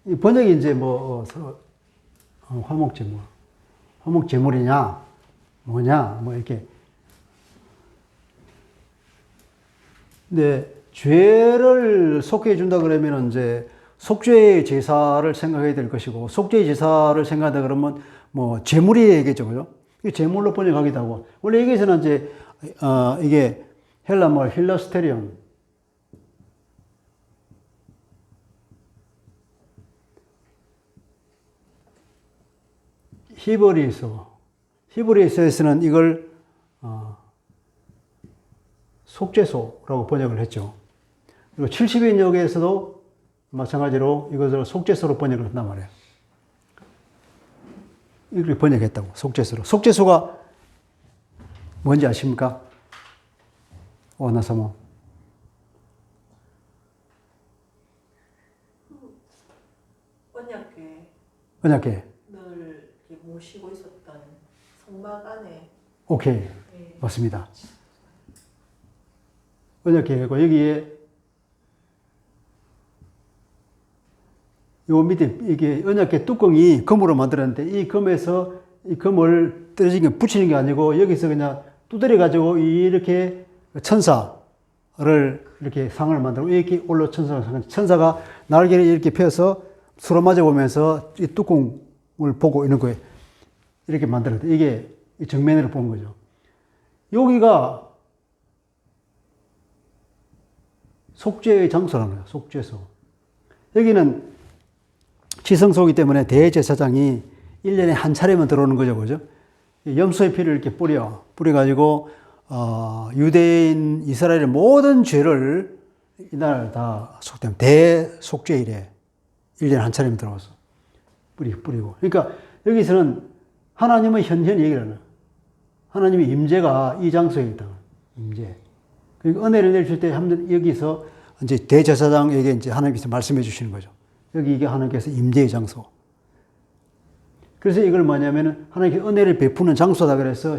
이 번역이 이제 화목 제물. 화목 제물이냐, 뭐냐, 뭐 이렇게. 근데 죄를 속해 준다 그러면 이제 속죄의 제사를 생각해야 될 것이고 속죄의 제사를 생각하다 그러면 뭐 제물이 얘기겠죠. 그죠? 이게 제물로 번역하기도 하고, 원래 여기서는 이제, 이게 헬라말 힐러스테리온. 히브리서에서는 이걸, 속죄소라고 번역을 했죠. 그리고 70인역에서도 마찬가지로 이것을 속죄소로 번역을 한단 말이에요. 이렇게 번역했다고, 속죄소로. 속죄소가 뭔지 아십니까? 오나사모. 언약궤. 늘 이렇게 모시고 있었던 성막 안에. 오케이. 네. 맞습니다. 언약궤고, 여기에 요 밑에 이게 언약궤 뚜껑이 금으로 만들었는데 이 금에서 이 금을 떨어진 게 붙이는 게 아니고 여기서 그냥 두드려 가지고 이렇게 천사를 이렇게 상을 만들고 이렇게 올라 천사가 날개를 이렇게 펴서 서로 맞아 보면서 이 뚜껑을 보고 있는 거예요. 이렇게 만들었대. 이게 정면으로 본 거죠. 여기가 속죄의 장소라는 거예요. 속죄소. 여기는 지성소이기 때문에 대제사장이 1년에 한 차례만 들어오는 거죠. 그죠? 염소의 피를 이렇게 뿌려가지고, 유대인 이스라엘의 모든 죄를 이날 다 속되면 대속죄일에 1년에 한 차례만 들어와서 뿌리고. 그러니까 여기서는 하나님의 현현 얘기를 하는, 하나님의 임재가 이 장소에 있다. 임재. 그러니까 은혜를 내주실 때 여기서 이제 대제사장에게 이제 하나님께서 말씀해 주시는 거죠. 여기 이게 하나님께서 임재의 장소. 그래서 이걸 뭐냐면은 하나님께 은혜를 베푸는 장소다 그래서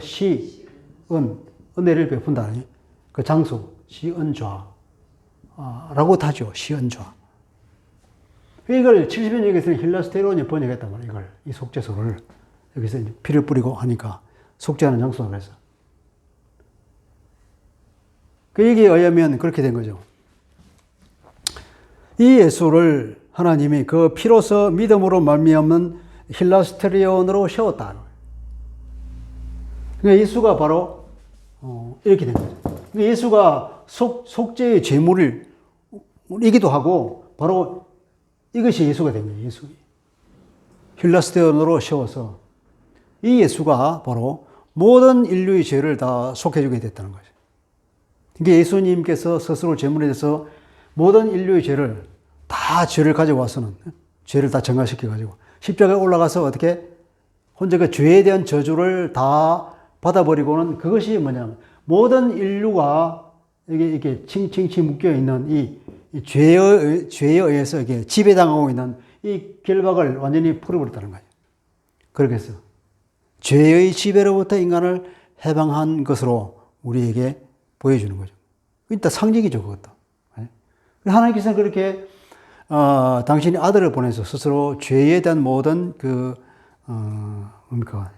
은혜를 베푼다. 그 장소, 시은좌. 라고 하죠. 시은좌. 이걸 70년역에서는 힐라스테론이 번역했단 말이에요. 이걸, 이 속죄소를. 여기서 이제 피를 뿌리고 하니까 속죄하는 장소다 그래서. 그 얘기에 의하면 그렇게 된 거죠. 이 예수를 하나님이 그 피로서 믿음으로 말미암는 힐라스테리온으로 세웠다. 그러니까 예수가 바로 이렇게 된 거죠. 그러니까 예수가 속죄의 제물이기도 하고 바로 이것이 예수가 된 거예요. 예수. 힐라스테리온으로 세워서 이 예수가 바로 모든 인류의 죄를 다 속해주게 됐다는 거죠. 그러니까 예수님께서 스스로 제물에 대해서 모든 인류의 죄를 가져와서는 죄를 다 정화시켜가지고 십자가에 올라가서 어떻게 혼자 그 죄에 대한 저주를 다 받아버리고는 그것이 뭐냐면 모든 인류가 이게 칭칭치 묶여 있는 이 죄에 의해서 이게 지배당하고 있는 이 결박을 완전히 풀어버렸다는 거예요. 그렇게 해서 죄의 지배로부터 인간을 해방한 것으로 우리에게 보여주는 거죠. 일단 상징이죠, 그것도. 하나님께서는 그렇게 당신이 아들을 보내서 스스로 죄에 대한 모든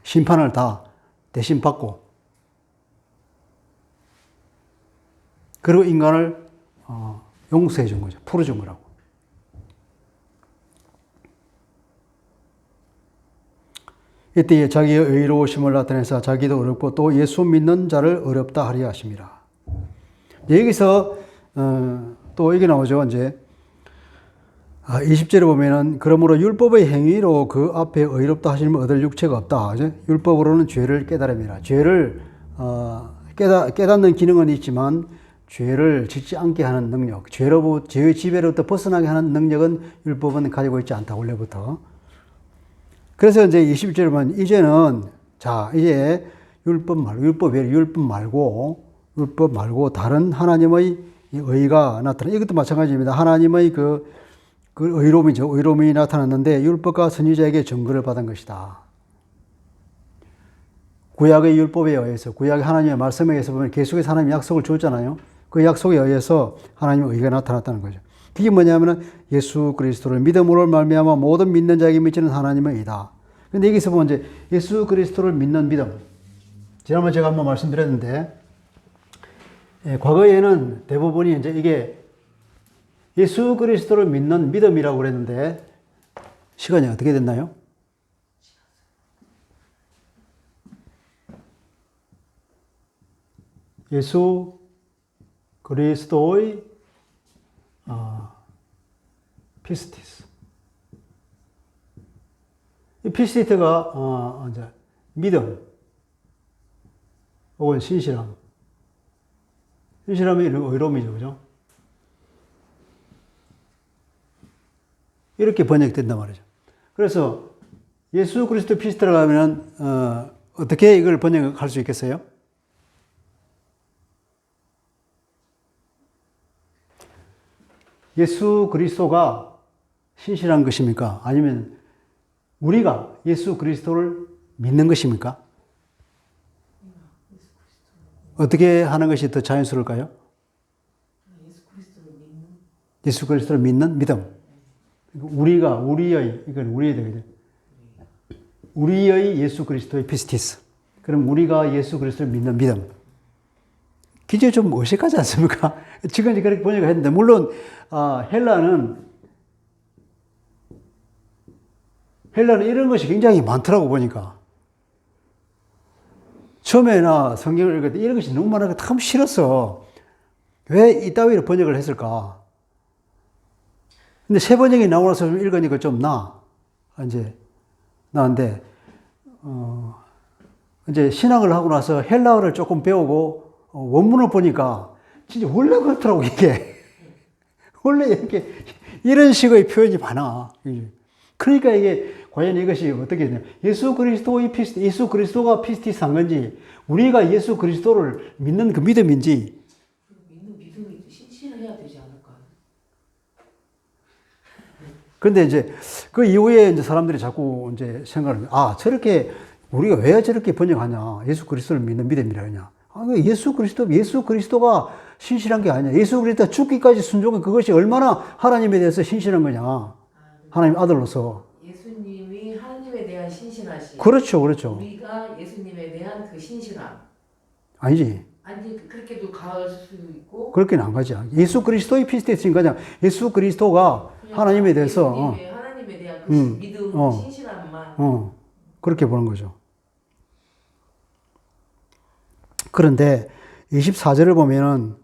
심판을 다 대신 받고, 그리고 인간을 용서해 준 거죠. 풀어준 거라고. 이때 자기의 의로우심을 나타내서 자기도 어렵고 또 예수 믿는 자를 어렵다 하려 하심이라. 여기서 또 이게 나오죠. 이제 20절에 보면은 그러므로 율법의 행위로 그 앞에 의롭다 하시면 얻을 육체가 없다. 율법으로는 죄를 깨달음이라. 죄를 깨닫는 기능은 있지만 죄를 짓지 않게 하는 능력, 죄의 지배로부터 벗어나게 하는 능력은 율법은 가지고 있지 않다. 원래부터. 그래서 이제 21절에 보면 이제는 이제 율법 말고 다른 하나님의 의가 나타나. 이것도 마찬가지입니다. 하나님의 그 의로움이죠. 의로움이 나타났는데 율법과 선지자에게 증거를 받은 것이다. 구약의 율법에 의해서, 구약의 하나님의 말씀에 의해서 보면 계속해서 하나님이 약속을 줬잖아요. 그 약속에 의해서 하나님의 의가 나타났다는 거죠. 그게 뭐냐면은 예수 그리스도를 믿음으로 말미암아 모든 믿는 자에게 미치는 하나님의 의다. 근데 여기서 보면 이제 예수 그리스도를 믿는 믿음. 지난번에 제가 한번 말씀드렸는데, 과거에는 대부분이 이제 이게 예수 그리스도를 믿는 믿음이라고 그랬는데, 시간이 어떻게 됐나요? 예수 그리스도의 피스티스. 이 피스티스가 이제 믿음 혹은 신실함. 신실함이 의로움이죠, 그죠? 이렇게 번역된단 말이죠. 그래서 예수 그리스도 피스티스라고 하면 어떻게 이걸 번역할 수 있겠어요? 예수 그리스도가 신실한 것입니까? 아니면 우리가 예수 그리스도를 믿는 것입니까? 어떻게 하는 것이 더 자연스러울까요? 예수 그리스도를 믿는 믿음. 이건 우리의 되거든요. 우리의 예수 그리스도의 피스티스. 그럼 우리가 예수 그리스도를 믿는 믿음. 굉장히 좀 어색하지 않습니까? 지금까지 그렇게 번역을 했는데, 물론, 헬라는 이런 것이 굉장히 많더라고, 보니까. 처음에 나 성경을 읽을 때 이런 것이 너무 많아서 참 싫었어. 왜 이따위로 번역을 했을까? 근데 새 번역이 나오고 나서 좀 읽으니까 좀 나은데, 이제 신학을 하고 나서 헬라어를 조금 배우고, 원문을 보니까 진짜 원래 그렇더라고, 이게. 원래 이렇게, 이런 식의 표현이 많아. 그러니까 이게, 과연 이것이 어떻게 되냐. 예수 그리스도가 피스티스한 건지, 우리가 예수 그리스도를 믿는 그 믿음인지. 믿는 믿음이 신실해야 되지 않을까요? 그런데 이제 그 이후에 이제 사람들이 자꾸 이제 생각을 하면, 저렇게, 우리가 왜 저렇게 번역하냐. 예수 그리스도를 믿는 믿음이라 하냐. 예수 그리스도가 신실한 게 아니야. 예수 그리스도가 죽기까지 순종한 그것이 얼마나 하나님에 대해서 신실한 거냐. 하나님 아들로서. 예수님이 하나님에 대한 신실하심. 그렇죠. 우리가 예수님에 대한 그 신실함. 아니지. 아니, 그렇게도 갈 수 있고. 그렇게는 안 가지. 예수 그리스도의 피스티스인 거냐. 예수 그리스도가 하나님에 대해서. 하나님에 대한 그 믿음, 신실함만. 그렇게 보는 거죠. 그런데 24절을 보면은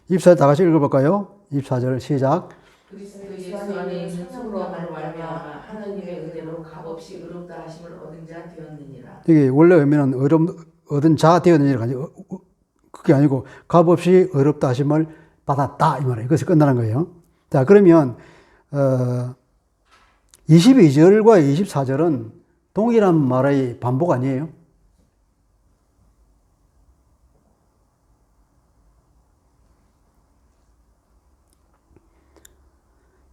24절 다 같이 읽어볼까요? 24절 시작. 그리스도 예수 안에 있는 성령으로 말미암아 하나님의 은혜로 값없이 의롭다 하심을 얻은 자 되었느니라. 이게 원래 의미는 얻은 자 되었느니라 아니고 그게 아니고 값없이 의롭다 하심을 받았다 이 말이에요. 이것이 끝나는 거예요. 자, 그러면 22절과 24절은 동일한 말의 반복 아니에요?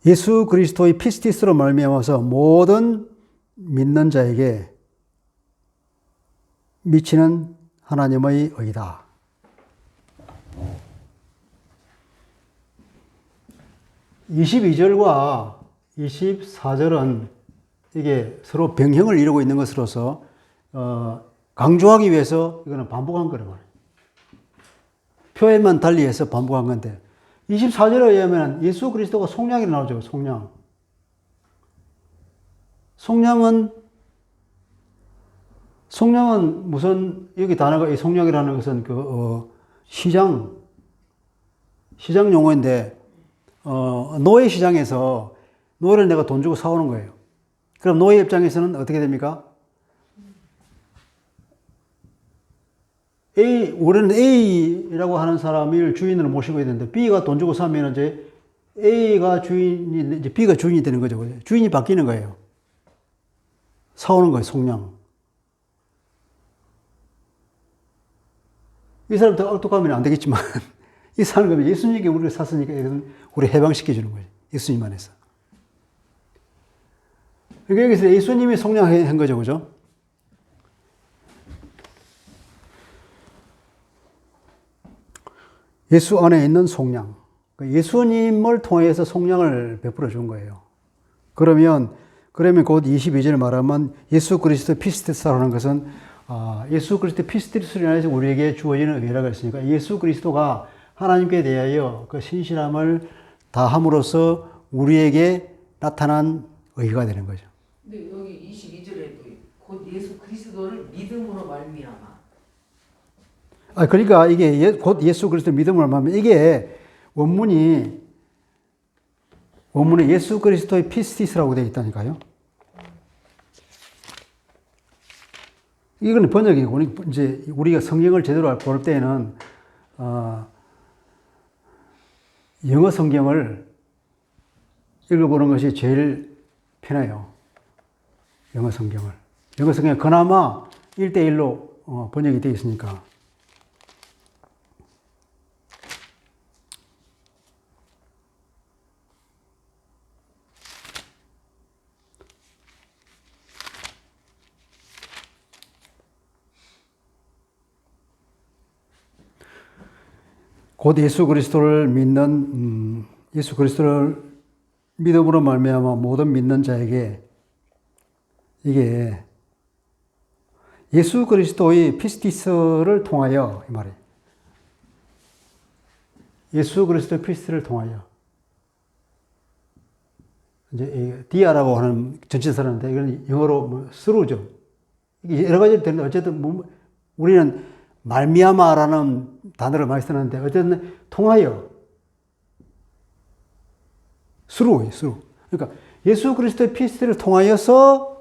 예수 그리스도의 피스티스로 말미암아서 모든 믿는 자에게 미치는 하나님의 의다. (22절과) 24절은 이게 서로 병행을 이루고 있는 것으로서 강조하기 위해서 이거는 반복한 거란 말이에요. 표현만 달리해서 반복한 건데 24절에 의하면 예수 그리스도가 속량이 나오죠. 속량은 무슨 여기 단어가 이 속량이라는 것은 시장 용어인데 노예 시장에서 노예를 내가 돈 주고 사오는 거예요. 그럼 노예 입장에서는 어떻게 됩니까? 우리는 A라고 하는 사람을 주인으로 모시고 있는데 B가 돈 주고 사면 이제 A가 주인이, 이제 B가 주인이 되는 거죠. 주인이 바뀌는 거예요. 사오는 거예요, 속량. 이 사람 더 악독하면 안 되겠지만, 이 사는 거면 예수님께 우리를 샀으니까 우리 해방시켜주는 거예요. 예수님 안에서. 그러니까 여기서 예수님이 속량한 거죠, 그죠? 예수 안에 있는 속량. 예수님을 통해서 속량을 베풀어 준 거예요. 그러면 곧 22절에 말하면 예수 그리스도 피스티스라는 것은 예수 그리스도 피스티스로 인해서 우리에게 주어지는 의라고 했으니까 예수 그리스도가 하나님께 대하여 그 신실함을 다함으로써 우리에게 나타난 의가 되는 거죠. 근데 여기 22절에도 곧 예수 그리스도를 믿음으로 말미암아. 그러니까 이게 곧 예수 그리스도 믿음을 말하면 이게 원문에 예수 그리스도의 피스티스라고 되어 있다니까요. 이건 번역이고, 이제 우리가 성경을 제대로 볼 때는, 영어 성경을 읽어보는 것이 제일 편해요. 영어 성경을. 영어 성경은 그나마 1대1로 번역이 되어 있으니까. 곧 예수 그리스도를 믿는 예수 그리스도를 믿음으로 말미암아 모든 믿는 자에게 이게 예수 그리스도의 피스티스를 통하여 이 말이에요. 예수 그리스도의 피스티스를 통하여 이제 디아라고 하는 전치사인데 이건 영어로 through죠. 이게 여러 가지로 되는데 어쨌든 우리는 말미암아라는 단어를 많이 쓰는데 어쨌든 통하여 through. 그러니까 예수 그리스도의 피스티스를 통하여서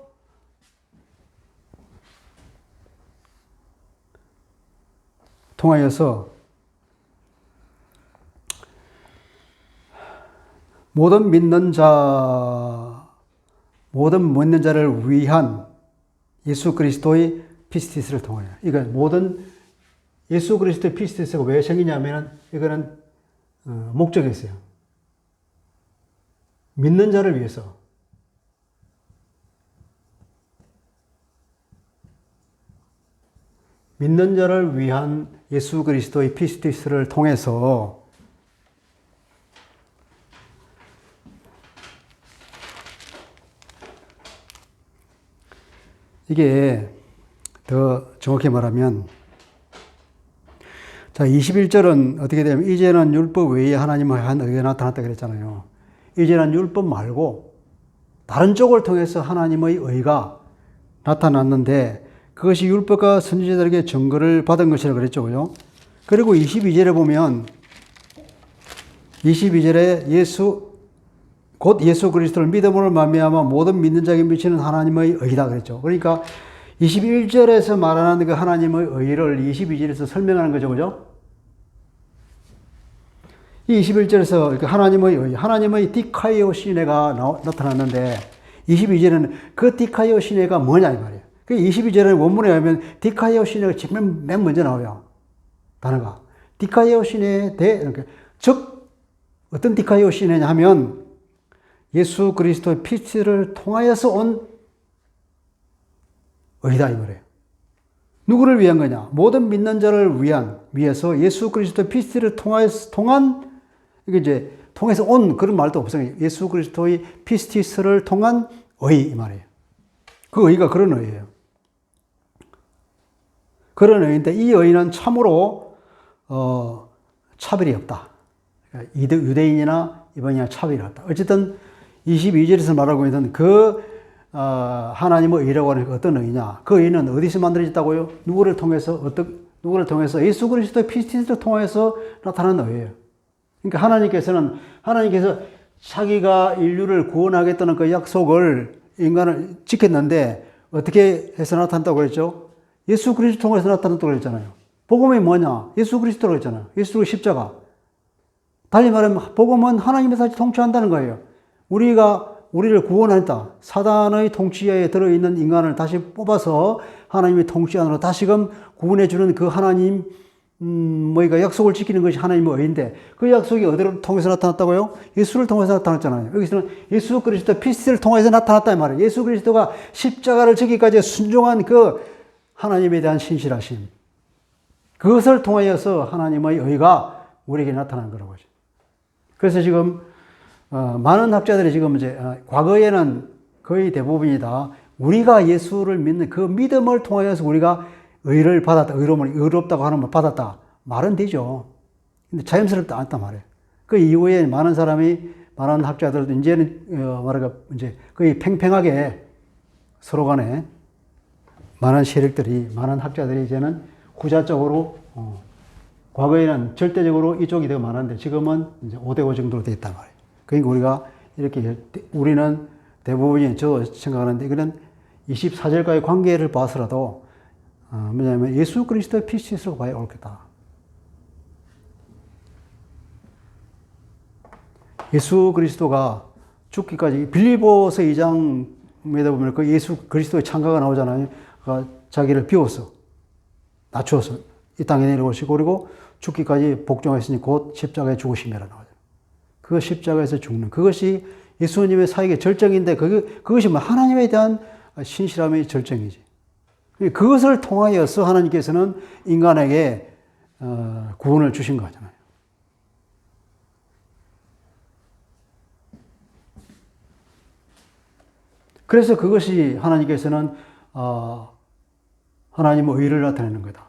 모든 믿는 자를 위한 예수 그리스도의 피스티스를 통하여. 그러니까 모든 예수 그리스도의 피스티스가 왜 생기냐면 이거는 목적이 있어요. 믿는 자를 위해서. 믿는 자를 위한 예수 그리스도의 피스티스를 통해서 이게 더 정확히 말하면 자, 21절은 어떻게 되냐면 이제는 율법 외에 하나님의 한 의가 나타났다 그랬잖아요. 이제는 율법 말고 다른 쪽을 통해서 하나님의 의가 나타났는데 그것이 율법과 선지자들에게 증거를 받은 것이라고 그랬죠. 그리고 22절에 보면 22절에 곧 예수 그리스도를 믿음으로 말미암아 모든 믿는 자에게 미치는 하나님의 의다 그랬죠. 그러니까 21절에서 말하는 그 하나님의 의를 22절에서 설명하는 거죠. 그죠? 이 21절에서 하나님의 의, 하나님의 디카이오 시네가 나타났는데 22절에는 그 디카이오 시네가 뭐냐 이 말이에요. 그 22절에 원문에 가면 디카이오 시네가 맨 먼저 나와요. 단어가. 디카이오 시네에 대해 즉 어떤 디카이오 시네냐 하면 예수 그리스도의 피스를 통하여서 온 의다 이 말이에요. 누구를 위한 거냐? 모든 믿는 자를 위해서 예수 그리스도의 피스를 통한 이게 이제 통해서 온 그런 말도 없어요. 예수 그리스도의 피스티스를 통한 의 이 말이에요. 그 의가 그런 의예요. 그런 의인데 이 의는 참으로 차별이 없다. 그러니까 유대인이나 이방인이나 차별이 없다. 어쨌든 22절에서 말하고 있는 하나님의 의라고 하는 게 어떤 의냐? 그 의는 어디서 만들어졌다고요? 누구를 통해서 예수 그리스도의 피스티스를 통해서 나타난 의예요. 그러니까 하나님께서 자기가 인류를 구원하겠다는 그 약속을 인간을 지켰는데 어떻게 해서 나타났다고 그랬죠? 예수 그리스도 통해서 나타났다고 그랬잖아요. 복음이 뭐냐? 예수 그리스도라고 했잖아요. 예수 그리스도 십자가. 달리 말하면 복음은 하나님의 사실 통치한다는 거예요. 우리를 구원했다. 사단의 통치하에 들어있는 인간을 다시 뽑아서 하나님의 통치 안으로 다시금 구원해주는 그 하나님, 약속을 지키는 것이 하나님의 의인데 그 약속이 어디를 통해서 나타났다고요? 예수를 통해서 나타났잖아요. 여기서는 예수 그리스도 피스를 통해서 나타났다 이 말이에요. 예수 그리스도가 십자가를 지기까지 순종한 그 하나님에 대한 신실하심. 그것을 통하여서 하나님의 의가 우리에게 나타난 거라고 하죠. 그래서 지금 많은 학자들이 지금 이제 과거에는 거의 대부분이 다 우리가 예수를 믿는 그 믿음을 통하여서 우리가 의를 받았다. 의롭다고 하는 말 받았다. 말은 되죠. 근데 자연스럽지 않단 말이에요. 그 이후에 많은 학자들도 이제는 이제 거의 팽팽하게 서로 간에 많은 학자들이 이제는 후자적으로 과거에는 절대적으로 이쪽이 더 많았는데 지금은 이제 5대5 정도로 되어 있단 말이에요. 그러니까 우리가 이렇게, 우리는 대부분이 저도 생각하는데 이거는 24절과의 관계를 봐서라도 뭐냐면 예수 그리스도의 피스로 봐야 옳겠다. 예수 그리스도가 죽기까지 빌립보서 2장에다 보면 그 예수 그리스도의 창가가 나오잖아요. 그가 자기를 비웠어. 낮추어서 이 땅에 내려오시고 그리고 죽기까지 복종했으니 곧 십자가에 죽으심이라 나오죠. 그 십자가에서 죽는 그것이 예수님의 사역의 절정인데 그것이 뭐 하나님에 대한 신실함의 절정이지. 그것을 통하여서 하나님께서는 인간에게 구원을 주신 거잖아요. 그래서 그것이 하나님께서는 하나님의 의를 나타내는 거다.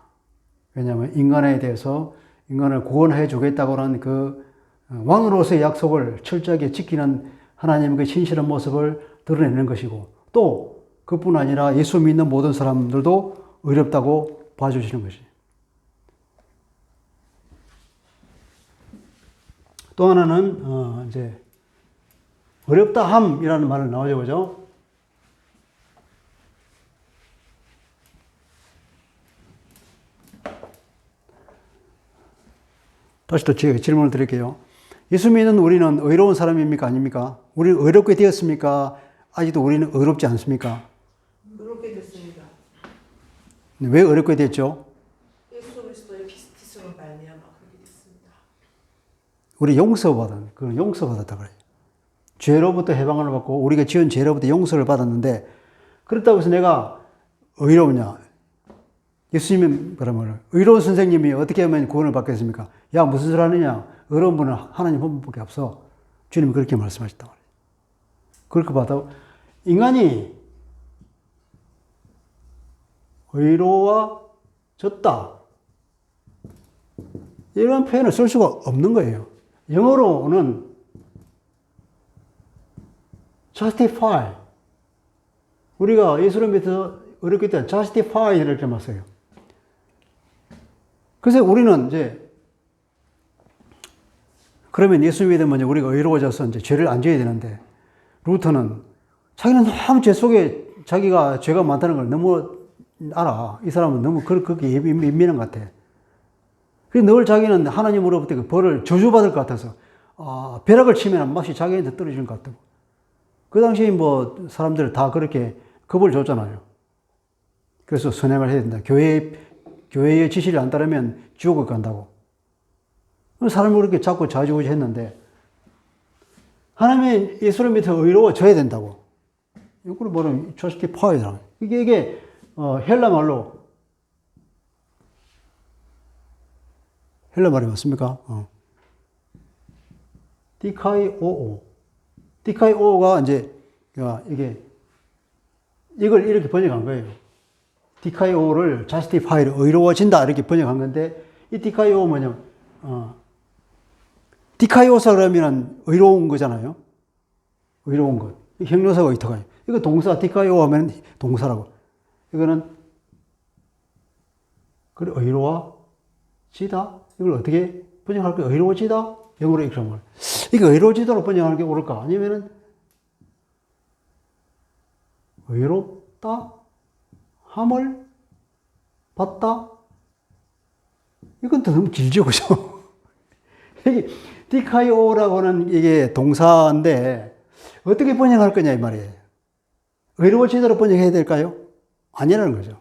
왜냐하면 인간에 대해서 인간을 구원해 주겠다고 하는 그 왕으로서의 약속을 철저하게 지키는 하나님의 그 신실한 모습을 드러내는 것이고 또 그뿐 아니라 예수 믿는 모든 사람들도 의롭다고 봐주시는 것이죠. 또 하나는 이제 어렵다함이라는 말을 나오죠, 그죠? 다시 또 제가 질문을 드릴게요. 예수 믿는 우리는 의로운 사람입니까? 아닙니까? 우리는 의롭게 되었습니까? 아직도 우리는 의롭지 않습니까? 의롭게 됐습니다. 왜 의롭게 됐죠? 예수 그리스도의 피스티스로 말미암아 그렇게 됐습니다. 우리 용서받은, 그건 용서받았다 그래요. 죄로부터 해방을 받고 우리가 지은 죄로부터 용서를 받았는데 그렇다고 해서 내가 의로우냐? 예수님은 그러면 의로운 선생님이 어떻게 하면 구원을 받겠습니까? 야, 무슨 소리 하느냐? 의로운 분은 하나님 한 분밖에 없어. 주님이 그렇게 말씀하셨단 말이에요. 그렇게 봐도 인간이 의로워졌다. 이런 표현을 쓸 수가 없는 거예요. 영어로는 justify. 우리가 예수를 믿어서 의롭게 됐다. justify 이렇게 말써요. 그래서 우리는 이제 그러면 예수 믿으면 이제 우리가 의로워져서 이제 죄를 안 져야 되는데 루터는 자기는 너무 죄 속에 자기가 죄가 많다는 걸 너무 알아. 이 사람은 너무 그렇게 예민한 것 같아. 그래서 늘 자기는 하나님으로부터 그 벌을 저주받을 것 같아서 벼락을 치면 맛이 자기한테 떨어지는 것 같다고. 그 당시에 뭐 사람들 다 그렇게 겁을 줬잖아요. 그래서 선행을 해야 된다. 교회의 지시를 안 따르면 지옥을 간다고. 사람을 그렇게 자꾸 좌지우지 했는데 하나님의 예수를 믿어 의로워져야 된다고. 이걸 뭐는 justify라고. 이게 헬라 말로 헬라 말이 맞습니까? 디카이오오. 디카이오가 이제 이게 이걸 이렇게 번역한 거예요. 디카이오를 justify를 의로워진다 이렇게 번역한 건데 이 디카이오 뭐냐면 디카이오사 그러면 의로운 거잖아요. 의로운 것. 형용사가 의터가. 이거 동사 디카이오 하면 동사라고. 이거는 그래 의로워지다. 이걸 어떻게 번역할까요? 의로워지다. 영어로 이렇게 하는 걸. 이거 의로워지다로 번역하는 게 옳을까? 아니면은 의롭다 함을 받다. 이건 또 너무 길죠, 그죠? 이게 디카이오라고 하는 이게 동사인데 어떻게 번역할 거냐 이 말이에요. 의로워지다로 번역해야 될까요? 아니라는 거죠.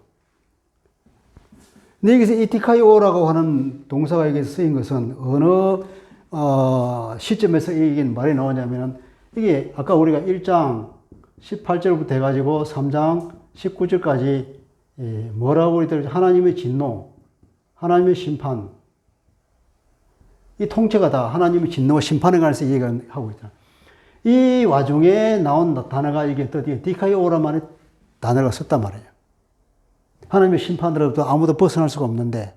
근데 여기서 이 디카이오라고 하는 동사가 여기서 쓰인 것은 어느 시점에서 이게 말이 나오냐면 이게 아까 우리가 1장 18절부터 해가지고 3장 19절까지 뭐라고 그랬더니 하나님의 진노, 하나님의 심판, 이 통째가 다 하나님의 진노와 심판에 관해서 얘기를 하고 있잖아. 이 와중에 나온 단어가 이게 드디어 디카이오라만의 단어가 썼단 말이에요. 하나님의 심판으로부터 아무도 벗어날 수가 없는데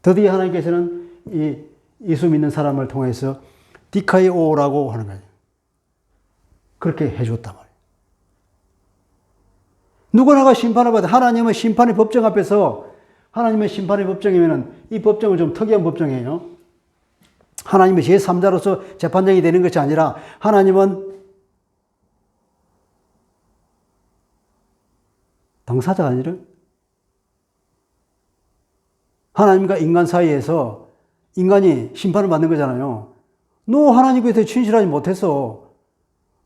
드디어 하나님께서는 이 예수 믿는 사람을 통해서 디카이오라고 하는 거예요. 그렇게 해줬단 말이에요. 누구나가 심판을 받아 하나님의 심판의 법정 앞에서 하나님의 심판의 법정이면은 이 법정은 좀 특이한 법정이에요. 하나님의 제3자로서 재판장이 되는 것이 아니라 하나님은 당사자가 아니라 하나님과 인간 사이에서 인간이 심판을 받는 거잖아요. 너 하나님께 대해 진실하지 못했어.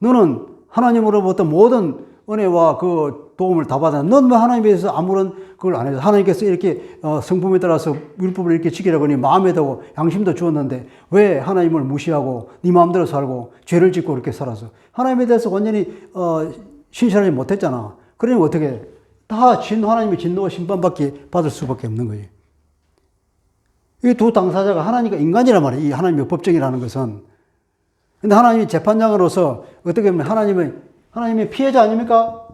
너는 하나님으로부터 모든 은혜와 그 도움을 다 받았는데 넌 왜 하나님에 대해서 아무런 그걸 안 해서 하나님께서 이렇게 성품에 따라서 율법을 이렇게 지키라고 네 마음에 두고 양심도 주었는데 왜 하나님을 무시하고 네 마음대로 살고 죄를 짓고 그렇게 살아서 하나님에 대해서 완전히 신실하지 못했잖아. 그러니 어떻게 다 하나님의 진노와 받을 수밖에 없는 거예요. 이 두 당사자가 하나님과 인간이란 말이에요. 이 하나님의 법정이라는 것은. 근데 하나님이 재판장으로서 어떻게 보면 하나님의 피해자 아닙니까?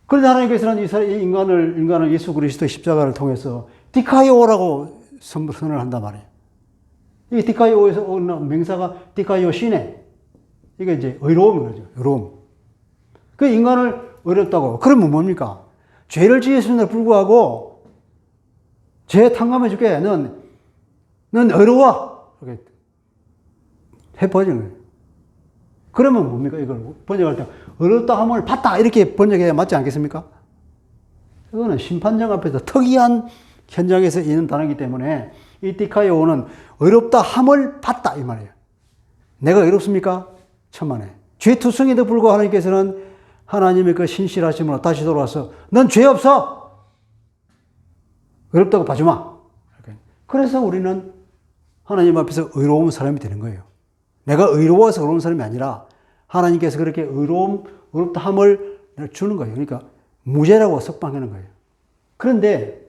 그런데 하나님께서는 이 인간을 예수 그리스도의 십자가를 통해서 디카이오라고 선을 한단 말이에요. 이 디카이오에서 오는 명사가 디카이오 시네. 이게 이제 의로움인 거죠. 의로움. 그 인간을 의롭다고. 그러면 뭡니까? 죄를 지었음에도 불구하고 죄 탕감해 줄게. 넌 의로워. 이렇게 해버리는 거예요. 그러면 뭡니까? 이걸 번역할 때 의롭다 함을 받다 이렇게 번역해야 맞지 않겠습니까? 이거는 심판장 앞에서 특이한 현장에서 있는 단어이기 때문에 이 디카이오는 의롭다 함을 받다 이 말이에요. 내가 의롭습니까? 천만에. 죄투성에도 불구하고 하나님께서는 하나님의 그 신실하심으로 다시 돌아와서 넌 죄 없어. 의롭다고 봐주마. 그래서 우리는 하나님 앞에서 의로운 사람이 되는 거예요. 내가 의로워서 의로운 사람이 아니라 하나님께서 그렇게 의롭다 함을 주는 거예요. 그러니까 무죄라고 석방하는 거예요. 그런데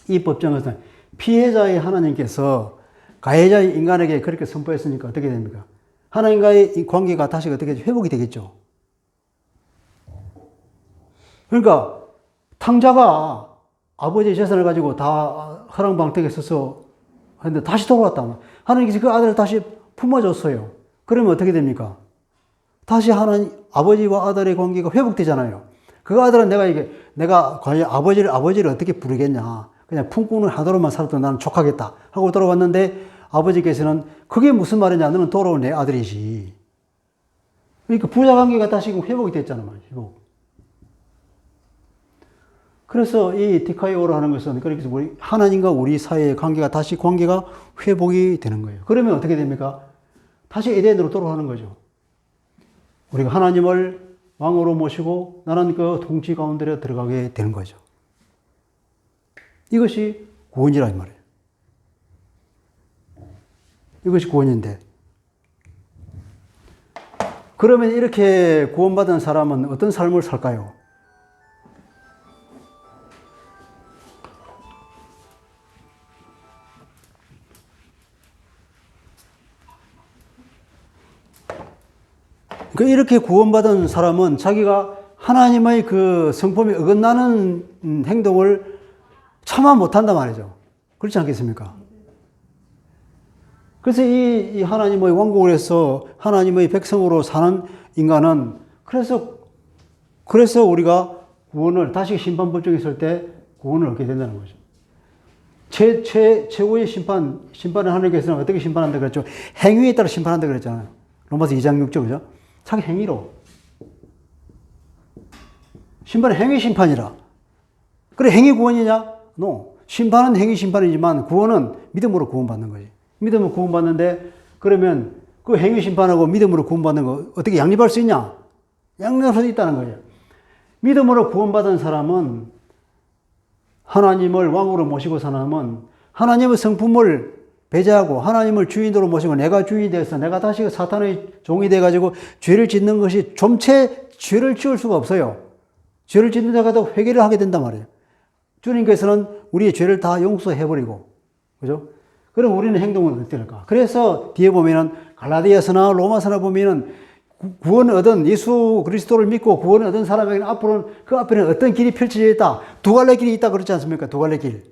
이 법정에서는 피해자의 하나님께서 가해자의 인간에게 그렇게 선포했으니까 어떻게 됩니까? 하나님과의 관계가 다시 어떻게 회복이 되겠죠. 그러니까 탕자가 아버지의 재산을 가지고 다 허랑방택에 서서 했는데 다시 돌아왔다. 하나님께서 그 아들을 다시 품어줬어요. 그러면 어떻게 됩니까? 다시 아버지와 아들의 관계가 회복되잖아요. 그 아들은 내가 과연 아버지를 어떻게 부르겠냐. 그냥 품고는 하도록만 살았던 나는 족하겠다 하고 돌아왔는데 아버지께서는 그게 무슨 말이냐. 너는 돌아온 내 아들이지. 그러니까 부자 관계가 다시 회복이 됐잖아. 회복. 그래서 이 디카이오로 하는 것은 그렇게 하나님과 우리 사이의 관계가 회복이 되는 거예요. 그러면 어떻게 됩니까? 다시 에덴으로 돌아가는 거죠. 우리가 하나님을 왕으로 모시고 나는 그 통치 가운데 들어가게 되는 거죠. 이것이 구원이란 말이에요. 이것이 구원인데. 그러면 이렇게 구원받은 사람은 어떤 삶을 살까요? 그러니까 이렇게 구원받은 사람은 자기가 하나님의 그 성품에 어긋나는 행동을 참아 못한단 말이죠. 그렇지 않겠습니까? 그래서 이 하나님의 왕국에서 하나님의 백성으로 사는 인간은 그래서 우리가 구원을 다시 심판법정에 설 때 구원을 얻게 된다는 거죠. 최고의 심판을 하나님께서는 어떻게 심판한다 그랬죠? 행위에 따라 심판한다 그랬잖아요. 로마서 2장 6절 그죠? 자기 행위로. 심판은 행위 심판이라. 그래 행위 구원이냐? No. 심판은 행위 심판이지만 구원은 믿음으로 구원받는 거지. 믿음으로 구원받는데 그러면 그 행위 심판하고 믿음으로 구원받는 거 어떻게 양립할 수 있냐? 양립할 수 있다는 거예요. 믿음으로 구원받은 사람은 하나님을 왕으로 모시고 사는 사람은 하나님의 성품을 배제하고 하나님을 주인으로 모시고 내가 주인이 되어서 내가 다시 사탄의 종이 돼가지고 죄를 짓는 것이 좀채 죄를 지을 수가 없어요. 죄를 짓는 자가 더 회개를 하게 된단 말이에요. 주님께서는 우리의 죄를 다 용서해버리고, 그죠? 그럼 우리는 행동은 어떻게 할까? 그래서 뒤에 보면은 갈라디아서나 로마서나 보면은 구원을 얻은 예수 그리스도를 믿고 구원을 얻은 사람에게는 그 앞에는 어떤 길이 펼쳐져 있다. 두 갈래 길이 있다 그렇지 않습니까? 두 갈래 길.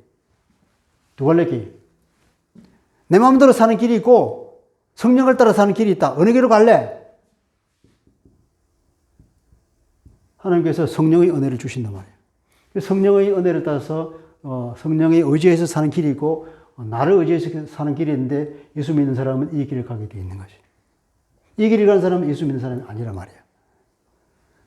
내 마음대로 사는 길이 있고 성령을 따라 사는 길이 있다. 어느 길로 갈래? 하나님께서 성령의 은혜를 주신단 말이에요. 성령의 은혜를 따라서 성령의 의지에서 사는 길이 있고 나를 의지해서 사는 길이 있는데 예수 믿는 사람은 이 길을 가게 되어 있는 거지. 이 길을 가는 사람은 예수 믿는 사람이 아니란 말이에요.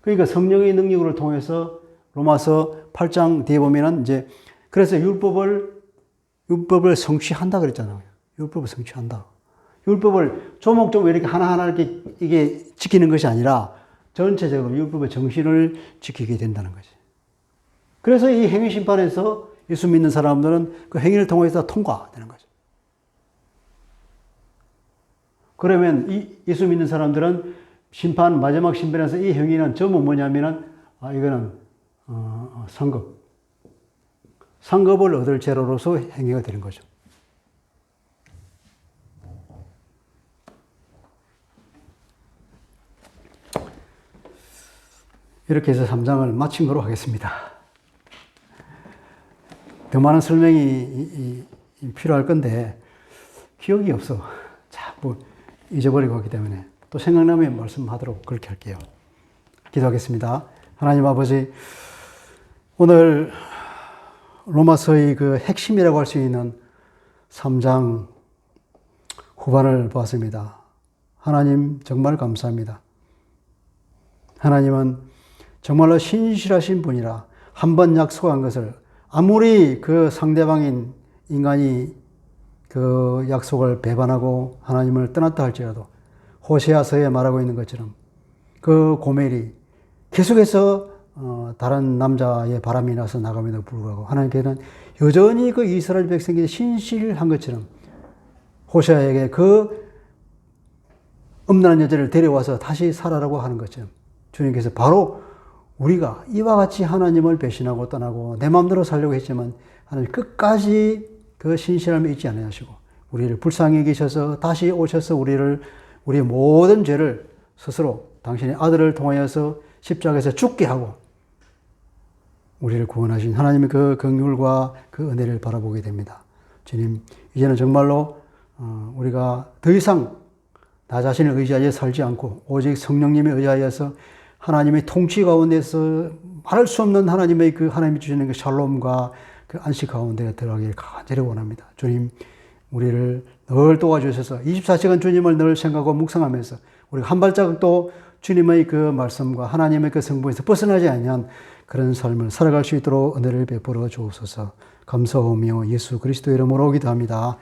그러니까 성령의 능력을 통해서 로마서 8장 뒤에 보면은 이제 그래서 율법을 성취한다 그랬잖아요. 율법을 성취한다. 율법을 조목조목 이렇게 하나하나 이렇게 이게 지키는 것이 아니라 전체적으로 율법의 정신을 지키게 된다는 거지. 그래서 이 행위 심판에서 예수 믿는 사람들은 그 행위를 통해서 통과되는 거죠. 그러면 이 예수 믿는 사람들은 마지막 심판에서 이 행위는 전부 뭐냐면은 이거는 상급을 얻을 재료로서 행위가 되는 거죠. 이렇게 해서 3장을 마친 거로 하겠습니다. 더 많은 설명이 필요할 건데 기억이 없어. 자꾸 잊어버리고 하기 때문에 또 생각나면 말씀하도록 그렇게 할게요. 기도하겠습니다. 하나님 아버지, 오늘 로마서의 그 핵심이라고 할 수 있는 3장 후반을 보았습니다. 하나님 정말 감사합니다. 하나님은 정말로 신실하신 분이라 한 번 약속한 것을 아무리 그 상대방인 인간이 그 약속을 배반하고 하나님을 떠났다 할지라도 호세아서에 말하고 있는 것처럼 그 고멜이 계속해서 다른 남자의 바람이 나서 나감에도 불구하고 하나님께서는 여전히 그 이스라엘 백성이 신실한 것처럼 호세아에게 그 음란한 여자를 데려와서 다시 살아라고 하는 것처럼 주님께서 바로 우리가 이와 같이 하나님을 배신하고 떠나고 내 마음대로 살려고 했지만 하나님 끝까지 그 신실함을 잊지 않으시고 우리를 불쌍히 여기셔서 다시 오셔서 우리의 모든 죄를 스스로 당신의 아들을 통하여서 십자가에서 죽게 하고 우리를 구원하신 하나님의 그 긍휼과 그 은혜를 바라보게 됩니다. 주님, 이제는 정말로 우리가 더 이상 나 자신을 의지하여 살지 않고 오직 성령님에 의하여서 하나님의 통치 가운데서 말할 수 없는 하나님의 그 하나님이 주시는 그 샬롬과 그 안식 가운데 들어가기를 간절히 원합니다. 주님, 우리를 늘 도와주셔서 24시간 주님을 늘 생각하고 묵상하면서 우리가 한 발자국도 주님의 그 말씀과 하나님의 그 성부에서 벗어나지 않는 그런 삶을 살아갈 수 있도록 은혜를 베풀어 주옵소서. 감사하며 예수 그리스도 이름으로 기도합니다.